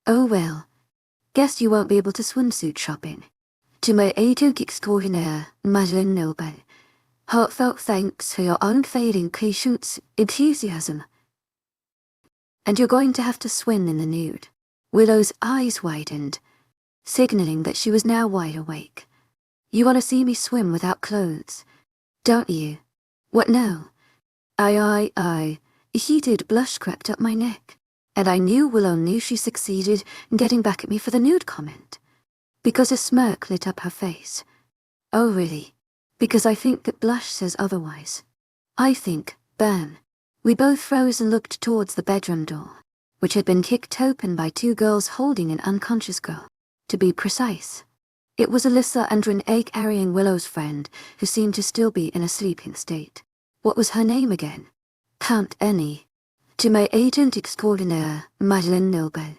Oh well. Guess you won't be able to swimsuit shopping. To my agent extraordinaire, Madeleine Noble. Heartfelt thanks for your unfading patience, enthusiasm. And you're going to have to swim in the nude. Willow's eyes widened, signaling that she was now wide awake. You want to see me swim without clothes, don't you? What no? I. A heated blush crept up my neck, and I knew Willow knew she succeeded in getting back at me for the nude comment, because a smirk lit up her face. Oh really? Because I think that blush says otherwise. I think, bam. We both froze and looked towards the bedroom door, which had been kicked open by two girls holding an unconscious girl. To be precise, it was Alyssa and Renee carrying Willow's friend, who seemed to still be in a sleeping state. What was her name again? Count Annie. To my agent extraordinaire, Madeleine Noble.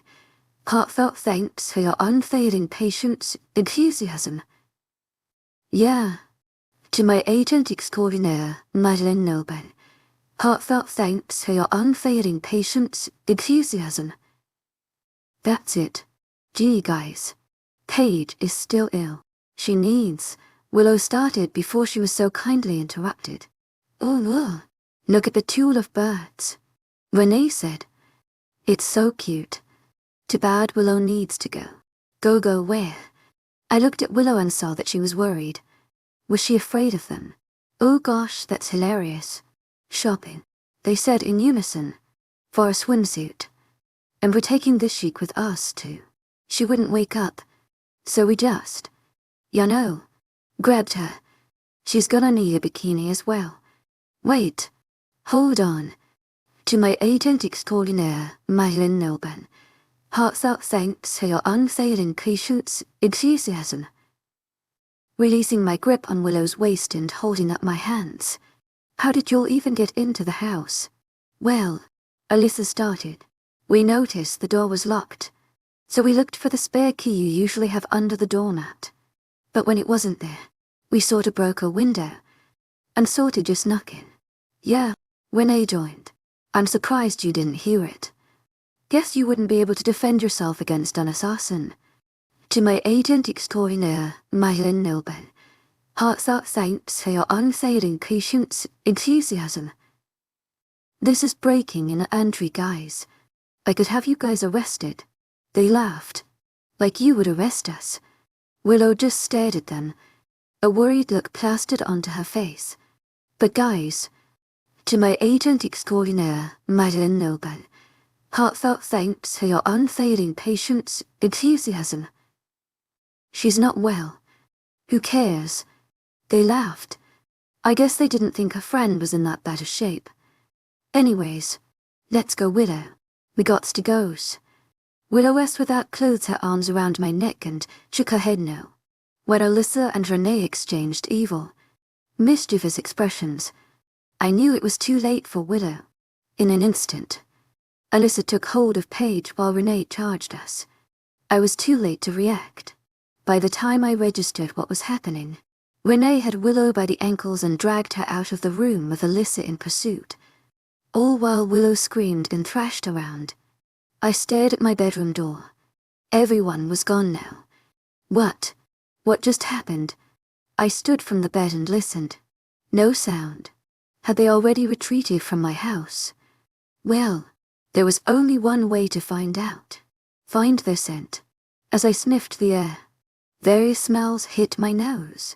Heartfelt thanks for your unfailing patience, enthusiasm. Yeah. To my agent extraordinaire, Madeleine Noble. Heartfelt thanks for your unfailing patience, enthusiasm. That's it. Gee, guys. Paige is still ill. She needs. Willow started before she was so kindly interrupted. Oh, look at the tulle of birds. Renee said. It's so cute. Too bad Willow needs to go. Go where? I looked at Willow and saw that she was worried. Was she afraid of them? Oh gosh, that's hilarious. Shopping, they said in unison. For a swimsuit. And we're taking this chic with us too. She wouldn't wake up. So we just, grabbed her. She's gonna need a bikini as well. Wait. Hold on. To my agent extraordinaire, Madeleine Noble. Heartfelt thanks for your unfailing patience, enthusiasm. Releasing my grip on Willow's waist and holding up my hands. How did y'all even get into the house? Well, Alyssa started. We noticed the door was locked, so we looked for the spare key you usually have under the doormat. But when it wasn't there, we sorta broke a window, and sorta just snuck in. Yeah, Renee joined. I'm surprised you didn't hear it. Guess you wouldn't be able to defend yourself against an assassin. To my agent extraordinaire, Madeleine Noble. Heartfelt thanks for your unfailing patience, enthusiasm. This is breaking in entry, guys. I could have you guys arrested. They laughed. Like you would arrest us. Willow just stared at them, a worried look plastered onto her face. But guys, to my agent extraordinaire, Madeleine Noble. Heartfelt thanks for your unfailing patience, enthusiasm. She's not well. Who cares? They laughed. I guess they didn't think a friend was in that bad a shape. Anyways, let's go, Willow. We gots to goes. Willow asked without clothes, her arms around my neck, and shook her head no. When Alyssa and Renee exchanged evil, mischievous expressions, I knew it was too late for Willow. In an instant, Alyssa took hold of Paige while Renee charged us. I was too late to react. By the time I registered what was happening, Renee had Willow by the ankles and dragged her out of the room with Alyssa in pursuit. All while Willow screamed and thrashed around. I stared at my bedroom door. Everyone was gone now. What? What just happened? I stood from the bed and listened. No sound. Had they already retreated from my house? Well, there was only one way to find out. Find their scent. As I sniffed the air, various smells hit my nose.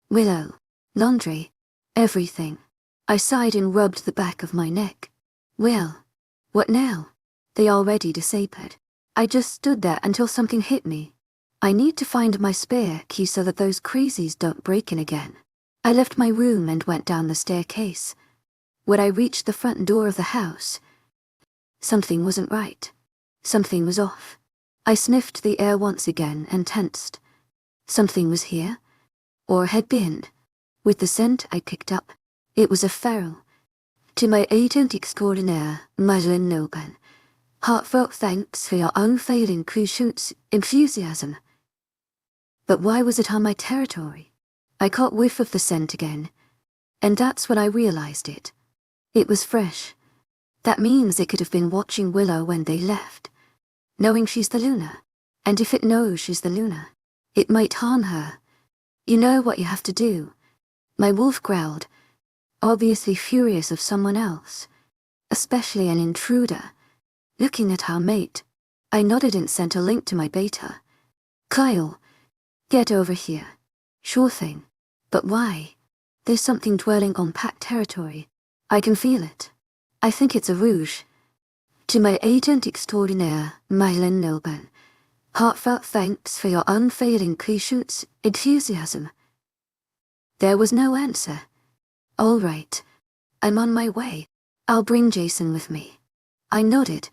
Willow, laundry, everything. I sighed and rubbed the back of my neck. Well, what now? They already disabled. I just stood there until something hit me. I need to find my spare key so that those crazies don't break in again. I left my room and went down the staircase. When I reached the front door of the house, something wasn't right. Something was off. I sniffed the air once again and tensed. Something was here, or had been. with the scent I picked up. It was a feral. To my agent extraordinaire, Lycan Love Tales, heartfelt thanks for your unfailing cruciate enthusiasm. But why was it on my territory? I caught whiff of the scent again, and that's when I realized it. It was fresh. That means it could have been watching Willow when they left, knowing she's the Luna. And if it knows she's the Luna, it might harm her. You know what you have to do. My wolf growled, obviously furious of someone else, especially an intruder. Looking at our mate, I nodded and sent a link to my beta. Kyle, get over here. Sure thing. But why? There's something dwelling on pack territory. I can feel it. I think it's a rouge. To my agent extraordinaire, Lycan Love Tales, heartfelt thanks for your unfailing cruciate enthusiasm. There was no answer. All right. I'm on my way. I'll bring Jason with me. I nodded,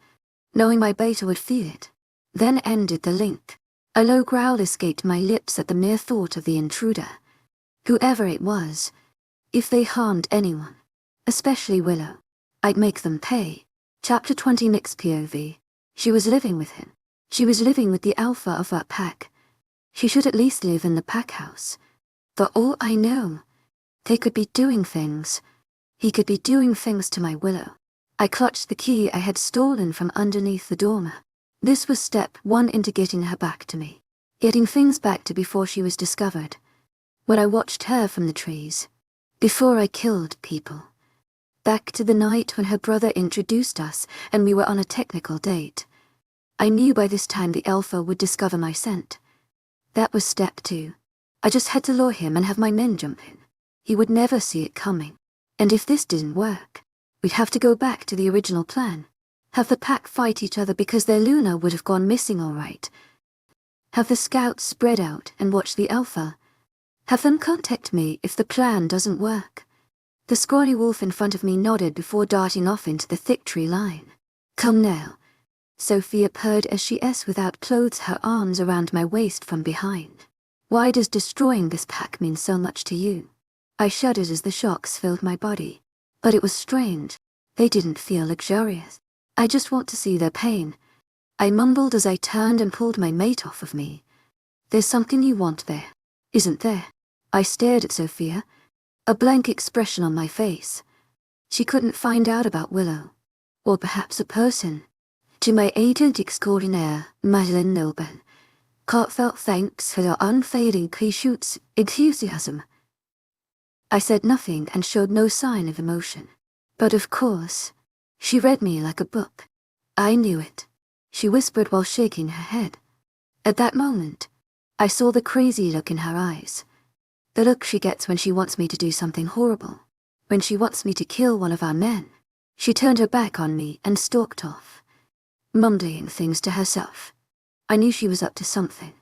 knowing my beta would feel it, then ended the link. A low growl escaped my lips at the mere thought of the intruder. Whoever it was, if they harmed anyone, especially Willow, I'd make them pay. Chapter 20 Nick's POV. She was living with him. She was living with the alpha of that pack. She should at least live in the pack house. For all I know, they could be doing things. He could be doing things to my Willow. I clutched the key I had stolen from underneath the dormer. This was step 1 into getting her back to me. Getting things back to before she was discovered. When I watched her from the trees. Before I killed people. Back to the night when her brother introduced us and we were on a technical date. I knew by this time the alpha would discover my scent. That was step 2. I just had to lure him and have my men jump in. He would never see it coming. And if this didn't work, we'd have to go back to the original plan. Have the pack fight each other because their Luna would have gone missing all right. Have the scouts spread out and watch the alpha. Have them contact me if the plan doesn't work. The scrawny wolf in front of me nodded before darting off into the thick tree line. Come now. Sophia purred as she without clothes her arms around my waist from behind. Why does destroying this pack mean so much to you? I shuddered as the shocks filled my body. But it was strange. They didn't feel luxurious. I just want to see their pain. I mumbled as I turned and pulled my mate off of me. There's something you want there, isn't there? I stared at Sophia, a blank expression on my face. She couldn't find out about Willow. Or perhaps a person. To my agent extraordinaire, Lycan Love Tales, heartfelt thanks for your unfailing cruciate enthusiasm. I said nothing and showed no sign of emotion. But of course, she read me like a book. I knew it. She whispered while shaking her head. At that moment, I saw the crazy look in her eyes. The look she gets when she wants me to do something horrible. When she wants me to kill one of our men. She turned her back on me and stalked off, mumbling things to herself. I knew she was up to something,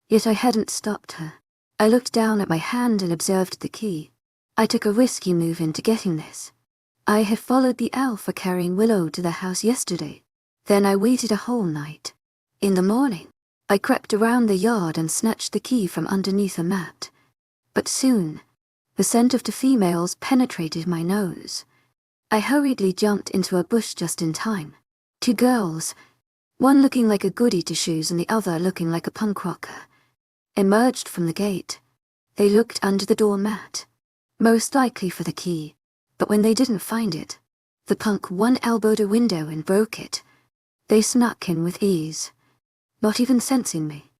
yet I hadn't stopped her. I looked down at my hand and observed the key. I took a risky move into getting this. I had followed the alpha carrying Willow to the house yesterday. Then I waited a whole night. In the morning, I crept around the yard and snatched the key from underneath a mat. But soon, the scent of the females penetrated my nose. I hurriedly jumped into a bush just in time. 2 girls, one looking like a goody two-shoes and the other looking like a punk rocker, emerged from the gate. They looked under the doormat, most likely for the key, but when they didn't find it, the punk one elbowed a window and broke it. They snuck in with ease, not even sensing me.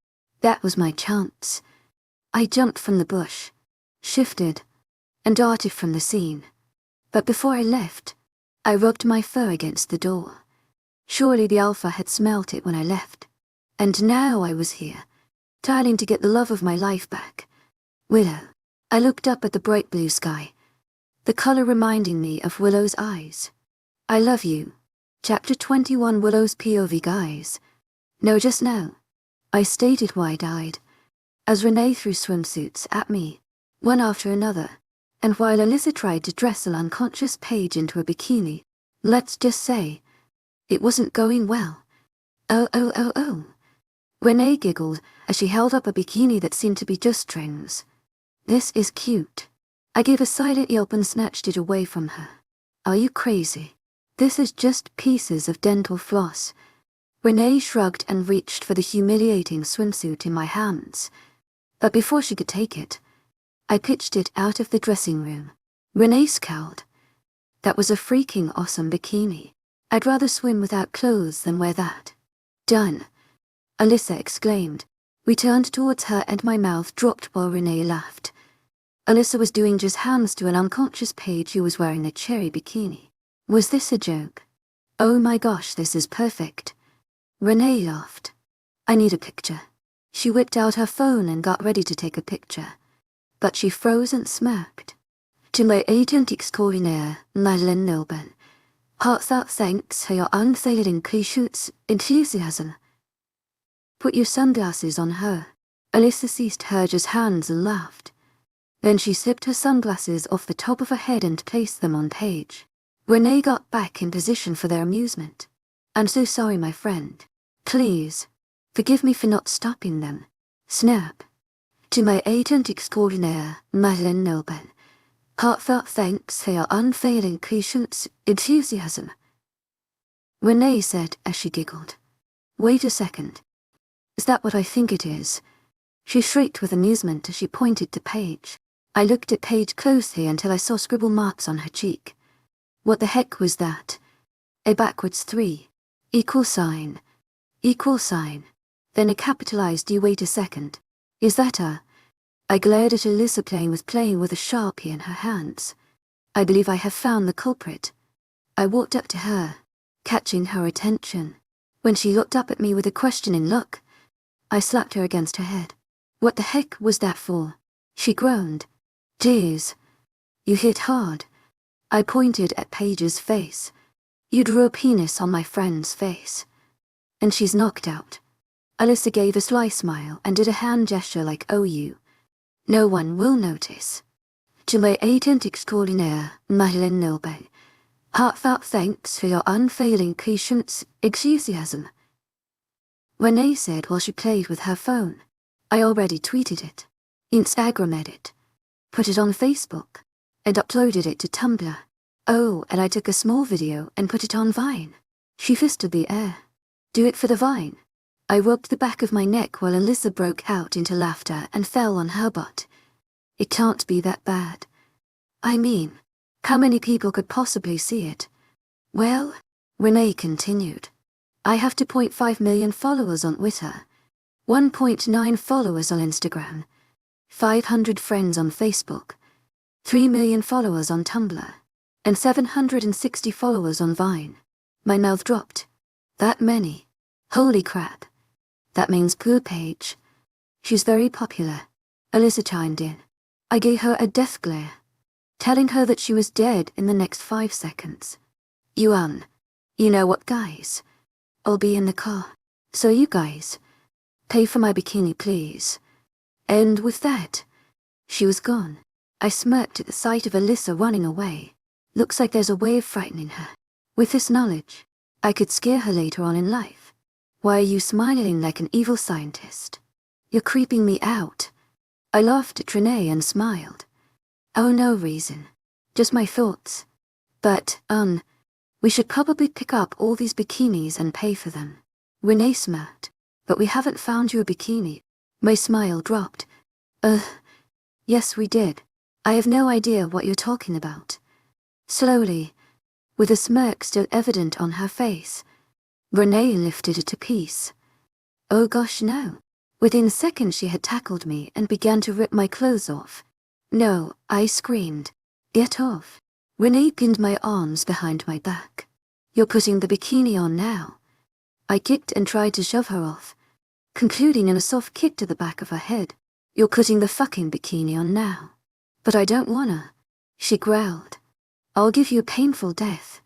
That was my chance. I jumped from the bush, shifted, and darted from the scene. But before I left, I rubbed my fur against the door. Surely the alpha had smelt it when I left. And now I was here, turning to get the love of my life back. Willow. I looked up at the bright blue sky, the color reminding me of Willow's eyes. I love you. Chapter 21 Willow's POV guys. No, just now. I stated wide-eyed, as Renee threw swimsuits at me, one after another, and while Alyssa tried to dress an unconscious Paige into a bikini, let's just say, it wasn't going well. Oh. Renee giggled as she held up a bikini that seemed to be just strings. This is cute. I gave a silent yelp and snatched it away from her. Are you crazy? This is just pieces of dental floss. Renee shrugged and reached for the humiliating swimsuit in my hands. But before she could take it, I pitched it out of the dressing room. Renee scowled. That was a freaking awesome bikini. I'd rather swim without clothes than wear that. Done, Alyssa exclaimed. We turned towards her and my mouth dropped while Renee laughed. Alyssa was doing just hands to an unconscious Paige who was wearing a cherry bikini. Was this a joke? Oh my gosh, this is perfect. Renee laughed. I need a picture. She whipped out her phone and got ready to take a picture. But she froze and smirked. To my agent extraordinaire, Lycan Love Tales, heartfelt thanks for your unfailing patience, enthusiasm. Put your sunglasses on her. Alyssa seized her just hands and laughed. Then she slipped her sunglasses off the top of her head and placed them on Paige. Renee got back in position for their amusement. I'm so sorry, my friend. Please, forgive me for not stopping them. Snap. To my agent extraordinaire, Lycan Love Tales, heartfelt thanks for your unfailing patience, enthusiasm. Renee said as she giggled. Wait a second. Is that what I think it is? She shrieked with amusement as she pointed to Paige. I looked at Paige closely until I saw scribble marks on her cheek. What the heck was that? A backwards 3. Equal sign. Then a capitalized U. Wait a second. Is that a... I glared at Alyssa playing with a Sharpie in her hands. I believe I have found the culprit. I walked up to her, catching her attention. When she looked up at me with a questioning look, I slapped her against her head. What the heck was that for? She groaned. Jeez. You hit hard. I pointed at Paige's face. You drew a penis on my friend's face. And she's knocked out. Alyssa gave a sly smile and did a hand gesture like oh you. No one will notice. To my agent extraordinaire, Lycan Love Tales, heartfelt thanks for your unfailing patience, enthusiasm. Renee said while she played with her phone. I already tweeted it, Instagrammed it, put it on Facebook, and uploaded it to Tumblr. Oh, and I took a small video and put it on Vine. She fisted the air. Do it for the Vine. I rubbed the back of my neck while Alyssa broke out into laughter and fell on her butt. It can't be that bad. I mean, how many people could possibly see it? Well, Renee continued. I have 2.5 million followers on Twitter, 1.9 followers on Instagram, 500 friends on Facebook, 3 million followers on Tumblr, and 760 followers on Vine. My mouth dropped. That many. Holy crap. That means poor Paige. She's very popular. Alyssa chimed in. I gave her a death glare, telling her that she was dead in the next 5 seconds. You know what, guys? I'll be in the car. So you guys, pay for my bikini, please. And with that, she was gone. I smirked at the sight of Alyssa running away. Looks like there's a way of frightening her. With this knowledge, I could scare her later on in life. Why are you smiling like an evil scientist? You're creeping me out. I laughed at Renee and smiled. Oh, no reason. Just my thoughts. But, we should probably pick up all these bikinis and pay for them. Renee smirked. But we haven't found you a bikini. My smile dropped. Yes we did. I have no idea what you're talking about. Slowly, with a smirk still evident on her face, Renee lifted it a piece. Oh gosh, no. Within seconds she had tackled me and began to rip my clothes off. No, I screamed. Get off. Renee pinned my arms behind my back. You're putting the bikini on now. I kicked and tried to shove her off, concluding in a soft kick to the back of her head. You're putting the fucking bikini on now. But I don't wanna. She growled. I'll give you a painful death.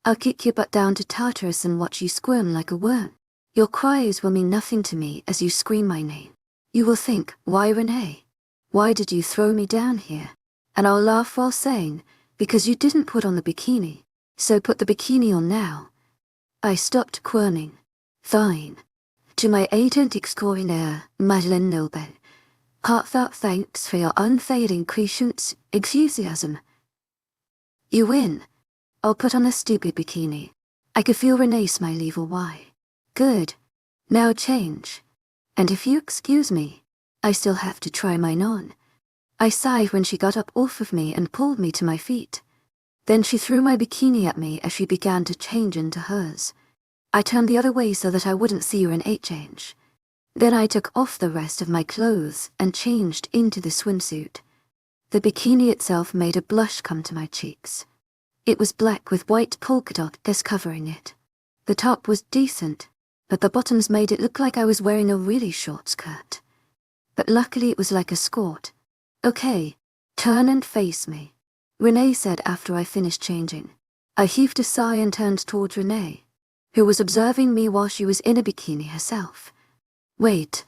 I'll kick your butt down to Tartarus and watch you squirm like a worm. Your cries will mean nothing to me as you scream my name. You will think, why Renee? Why did you throw me down here? And I'll laugh while saying, because you didn't put on the bikini. So put the bikini on now. I stopped squirming. Fine. To my agent extraordinaire, Lycan Love Tales, Heartfelt thanks for your unfailing patience, enthusiasm. You win. I'll put on a stupid bikini. I could feel Renee smile evil why. Good. Now change. And if you excuse me, I still have to try mine on. I sighed when she got up off of me and pulled me to my feet. Then she threw my bikini at me as she began to change into hers. I turned the other way so that I wouldn't see her in change. Then I took off the rest of my clothes and changed into the swimsuit. The bikini itself made a blush come to my cheeks. It was black with white polka dots covering it. The top was decent, but the bottoms made it look like I was wearing a really short skirt. But luckily it was like a skirt. Okay, turn and face me, Renee said after I finished changing. I heaved a sigh and turned towards Renee, who was observing me while she was in a bikini herself. Wait,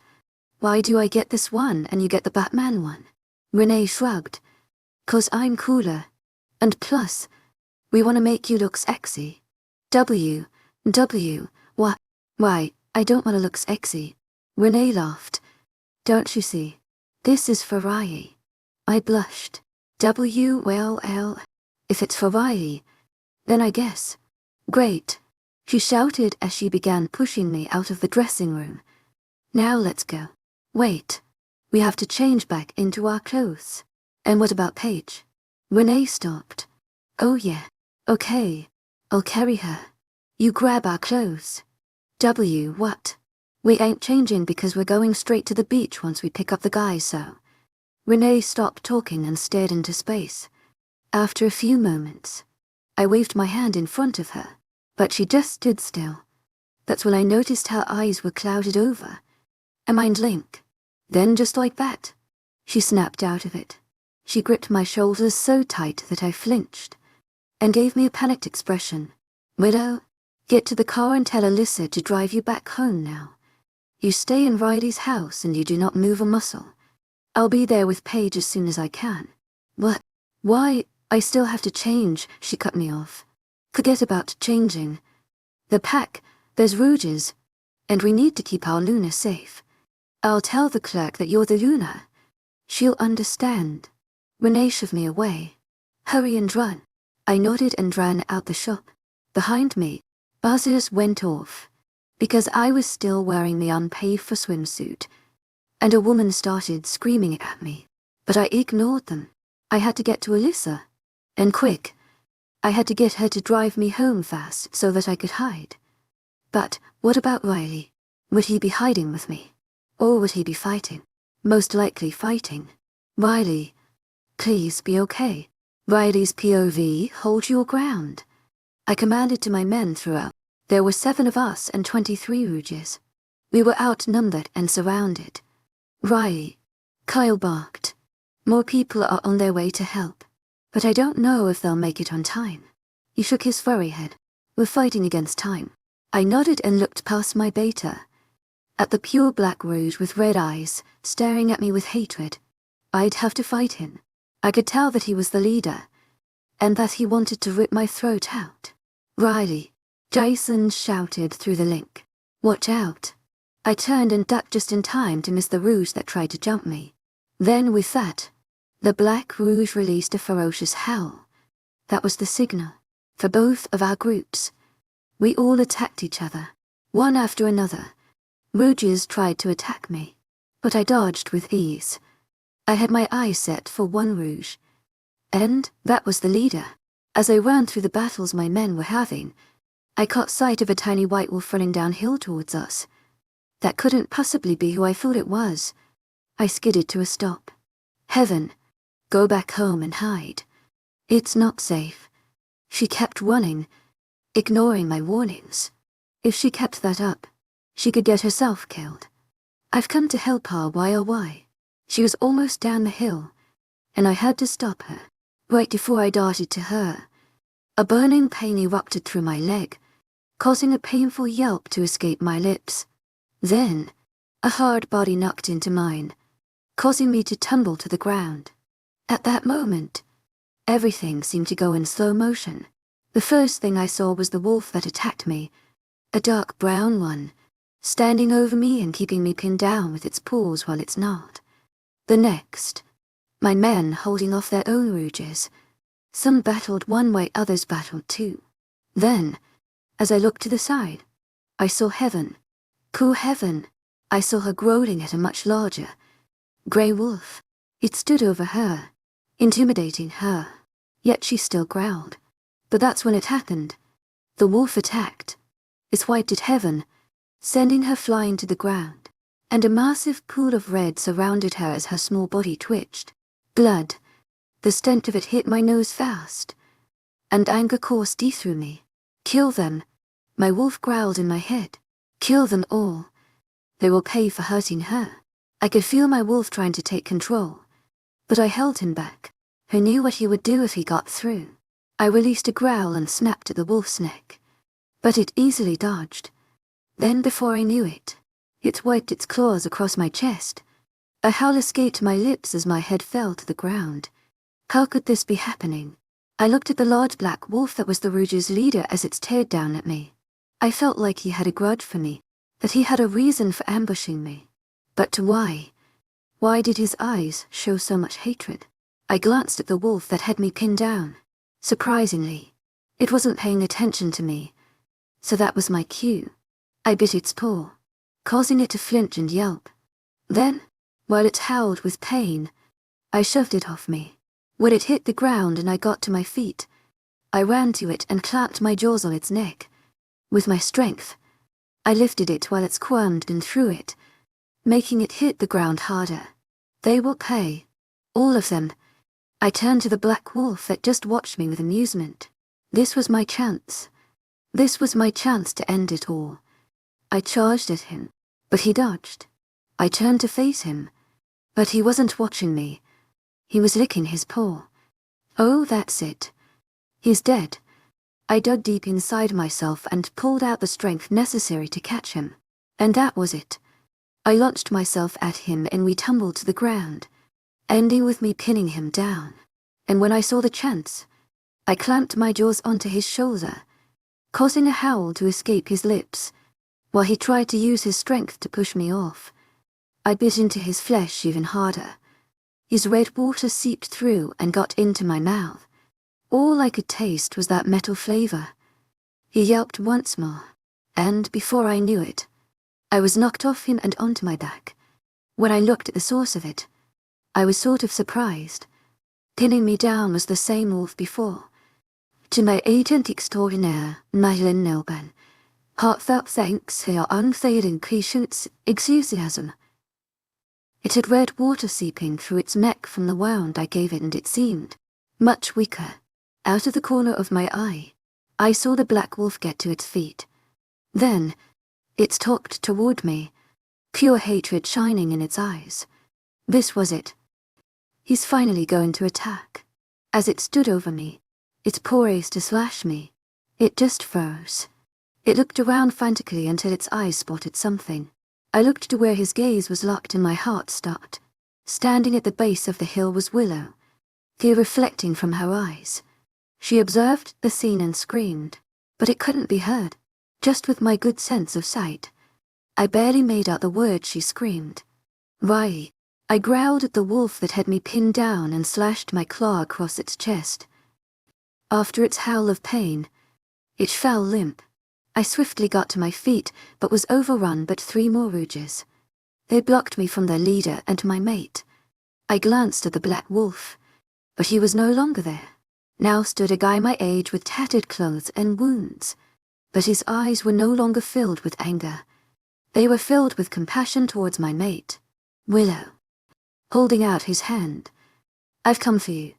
why do I get this one and you get the Batman one? Renee shrugged. 'Cause I'm cooler. And plus, we want to make you look sexy. What? Why, I don't want to look sexy. Renee laughed. Don't you see? This is for Riley. I blushed. Well, if it's for Riley, then I guess. Great, she shouted as she began pushing me out of the dressing room. Now let's go. Wait, we have to change back into our clothes. And what about Paige? Renee stopped. Oh yeah, okay, I'll carry her. You grab our clothes. What? We ain't changing because we're going straight to the beach once we pick up the guys, so. Renee stopped talking and stared into space. After a few moments, I waved my hand in front of her, but she just stood still. That's when I noticed her eyes were clouded over. A mind link. Then just like that, she snapped out of it. She gripped my shoulders so tight that I flinched, and gave me a panicked expression. Widow, get to the car and tell Alyssa to drive you back home now. You stay in Riley's house and you do not move a muscle. I'll be there with Paige as soon as I can. What? Why? I still have to change, she cut me off. Forget about changing. The pack, there's rouges, and we need to keep our Luna safe. I'll tell the clerk that you're the Luna. She'll understand. Renee shoved me away. Hurry and run. I nodded and ran out the shop. Behind me, buzzers went off, because I was still wearing the unpaid-for swimsuit, and a woman started screaming at me. But I ignored them. I had to get to Alyssa. And quick. I had to get her to drive me home fast so that I could hide. But what about Riley? Would he be hiding with me? Or would he be fighting? Most likely fighting. Riley, please be okay. Riley's POV, hold your ground. I commanded to my men throughout. There were 7 of us and 23 rouges. We were outnumbered and surrounded. Riley, Kyle barked. More people are on their way to help, but I don't know if they'll make it on time. He shook his furry head. We're fighting against time. I nodded and looked past my beta, at the pure black rouge with red eyes, staring at me with hatred. I'd have to fight him. I could tell that he was the leader, and that he wanted to rip my throat out. Riley, Jason shouted through the link. Watch out. I turned and ducked just in time to miss the rouge that tried to jump me. Then with that, the black rouge released a ferocious howl. That was the signal for both of our groups. We all attacked each other, one after another. Rouges tried to attack me, but I dodged with ease. I had my eyes set for one rouge, and that was the leader. As I ran through the battles my men were having, I caught sight of a tiny white wolf running downhill towards us. That couldn't possibly be who I thought it was. I skidded to a stop. Heaven, go back home and hide. It's not safe. She kept running, ignoring my warnings. If she kept that up, she could get herself killed. I've come to help her, why? She was almost down the hill, and I had to stop her. Right before I darted to her, a burning pain erupted through my leg, causing a painful yelp to escape my lips. Then, a hard body knocked into mine, causing me to tumble to the ground. At that moment, everything seemed to go in slow motion. The first thing I saw was the wolf that attacked me, a dark brown one, standing over me and keeping me pinned down with its paws while it snarled. The next, my men holding off their own rouges. Some battled one way, others battled too. Then, as I looked to the side, I saw heaven. Cool heaven. I saw her growling at a much larger grey wolf. It stood over her, intimidating her, yet she still growled. But that's when it happened. The wolf attacked. It swiped at heaven, sending her flying to the ground, and a massive pool of red surrounded her as her small body twitched. Blood. The stench of it hit my nose fast, and anger coursed deep through me. Kill them. My wolf growled in my head. Kill them all. They will pay for hurting her. I could feel my wolf trying to take control, but I held him back. I knew what he would do if he got through. I released a growl and snapped at the wolf's neck, but it easily dodged. Then before I knew it, it wiped its claws across my chest. A howl escaped my lips as my head fell to the ground. How could this be happening? I looked at the large black wolf that was the Rouge's leader as it stared down at me. I felt like he had a grudge for me, that he had a reason for ambushing me. But why? Why did his eyes show so much hatred? I glanced at the wolf that had me pinned down. Surprisingly, it wasn't paying attention to me, so that was my cue. I bit its paw, causing it to flinch and yelp. Then, while it howled with pain, I shoved it off me. When it hit the ground and I got to my feet, I ran to it and clamped my jaws on its neck. With my strength, I lifted it while it squirmed and threw it, making it hit the ground harder. They will pay. All of them. I turned to the black wolf that just watched me with amusement. This was my chance. This was my chance to end it all. I charged at him, but he dodged. I turned to face him, but he wasn't watching me. He was licking his paw. Oh, that's it. He's dead. I dug deep inside myself and pulled out the strength necessary to catch him. And that was it. I launched myself at him and we tumbled to the ground, ending with me pinning him down. And when I saw the chance, I clamped my jaws onto his shoulder, causing a howl to escape his lips, while he tried to use his strength to push me off. I bit into his flesh even harder. His red water seeped through and got into my mouth. All I could taste was that metal flavor. He yelped once more, and before I knew it, I was knocked off him and onto my back. When I looked at the source of it, I was sort of surprised. Pinning me down was the same wolf before. To my agent extraordinaire, Lycan Love Tales, heartfelt thanks for your unfailing patience, enthusiasm. It had red water seeping through its neck from the wound I gave it, and it seemed much weaker. Out of the corner of my eye, I saw the black wolf get to its feet. Then, it stalked toward me, pure hatred shining in its eyes. This was it. He's finally going to attack. As it stood over me, its paw raised to slash me, it just froze. It looked around frantically until its eyes spotted something. I looked to where his gaze was locked and my heart stopped. Standing at the base of the hill was Willow, fear reflecting from her eyes. She observed the scene and screamed, but it couldn't be heard. Just with my good sense of sight, I barely made out the words she screamed. Why? I growled at the wolf that had me pinned down and slashed my claw across its chest. After its howl of pain, it fell limp. I swiftly got to my feet, but was overrun by 3 more Rouges. They blocked me from their leader and my mate. I glanced at the black wolf, but he was no longer there. Now stood a guy my age with tattered clothes and wounds, but his eyes were no longer filled with anger. They were filled with compassion towards my mate, Willow, holding out his hand. I've come for you.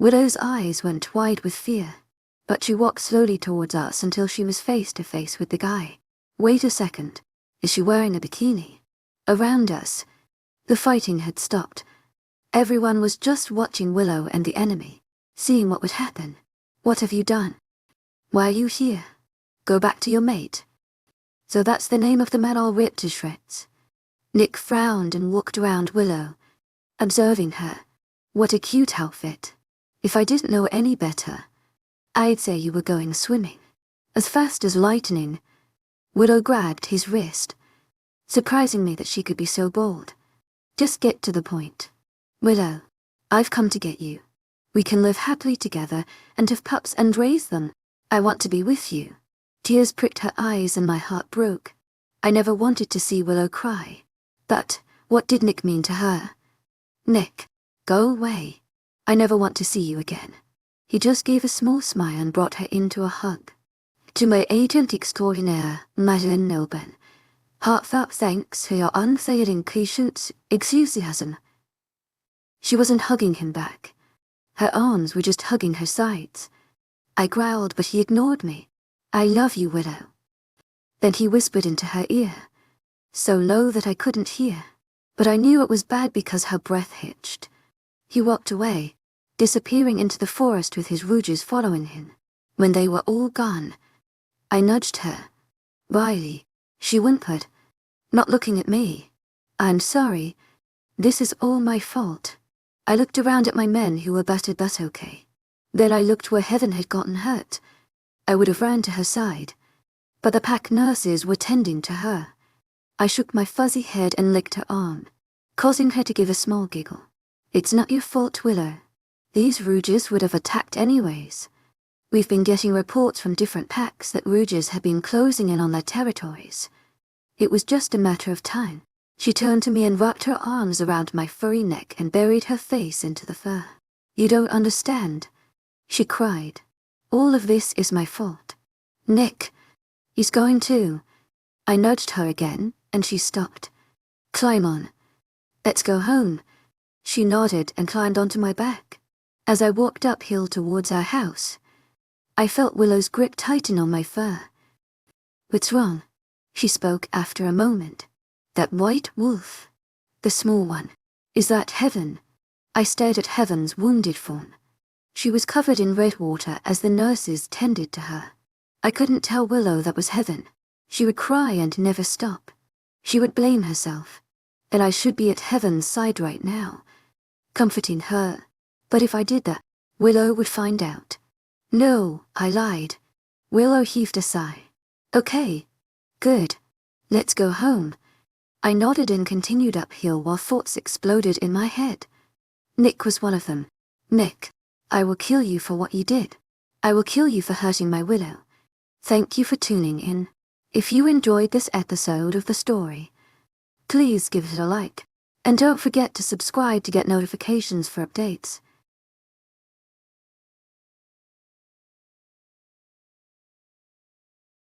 Willow's eyes went wide with fear, but she walked slowly towards us until she was face to face with the guy. Wait a second. Is she wearing a bikini? Around us, the fighting had stopped. Everyone was just watching Willow and the enemy, seeing what would happen. What have you done? Why are you here? Go back to your mate. So that's the name of the man all ripped to shreds. Nick frowned and walked around Willow, observing her. What a cute outfit. If I didn't know any better, I'd say you were going swimming. As fast as lightning, Willow grabbed his wrist. Surprising me that she could be so bold. Just get to the point. Willow, I've come to get you. We can live happily together and have pups and raise them. I want to be with you. Tears pricked her eyes and my heart broke. I never wanted to see Willow cry. But what did Nick mean to her? Nick, go away. I never want to see you again. He just gave a small smile and brought her into a hug. To my agent extraordinaire, Madeleine Nelben, heartfelt thanks for your unfailing patience, enthusiasm. She wasn't hugging him back. Her arms were just hugging her sides. I growled, but he ignored me. I love you, Willow. Then he whispered into her ear, so low that I couldn't hear, but I knew it was bad because her breath hitched. He walked away, disappearing into the forest with his rouges following him. When they were all gone, I nudged her. Riley, she whimpered, not looking at me. I'm sorry. This is all my fault. I looked around at my men who were battered but okay. Then I looked where Heaven had gotten hurt. I would have ran to her side, but the pack nurses were tending to her. I shook my fuzzy head and licked her arm, causing her to give a small giggle. It's not your fault, Willow. These rouges would have attacked anyways. We've been getting reports from different packs that rouges have been closing in on their territories. It was just a matter of time. She turned to me and wrapped her arms around my furry neck and buried her face into the fur. You don't understand, she cried. All of this is my fault. Nick, he's going too. I nudged her again, and she stopped. Climb on. Let's go home. She nodded and climbed onto my back. As I walked uphill towards our house, I felt Willow's grip tighten on my fur. What's wrong? She spoke after a moment. That white wolf. The small one. Is that Heaven? I stared at Heaven's wounded form. She was covered in red water as the nurses tended to her. I couldn't tell Willow that was Heaven. She would cry and never stop. She would blame herself. And I should be at Heaven's side right now, comforting her. But if I did that, Willow would find out. No, I lied. Willow heaved a sigh. Okay. Good. Let's go home. I nodded and continued uphill while thoughts exploded in my head. Nick was one of them. Nick, I will kill you for what you did. I will kill you for hurting my Willow. Thank you for tuning in. If you enjoyed this episode of the story, please give it a like. And don't forget to subscribe to get notifications for updates.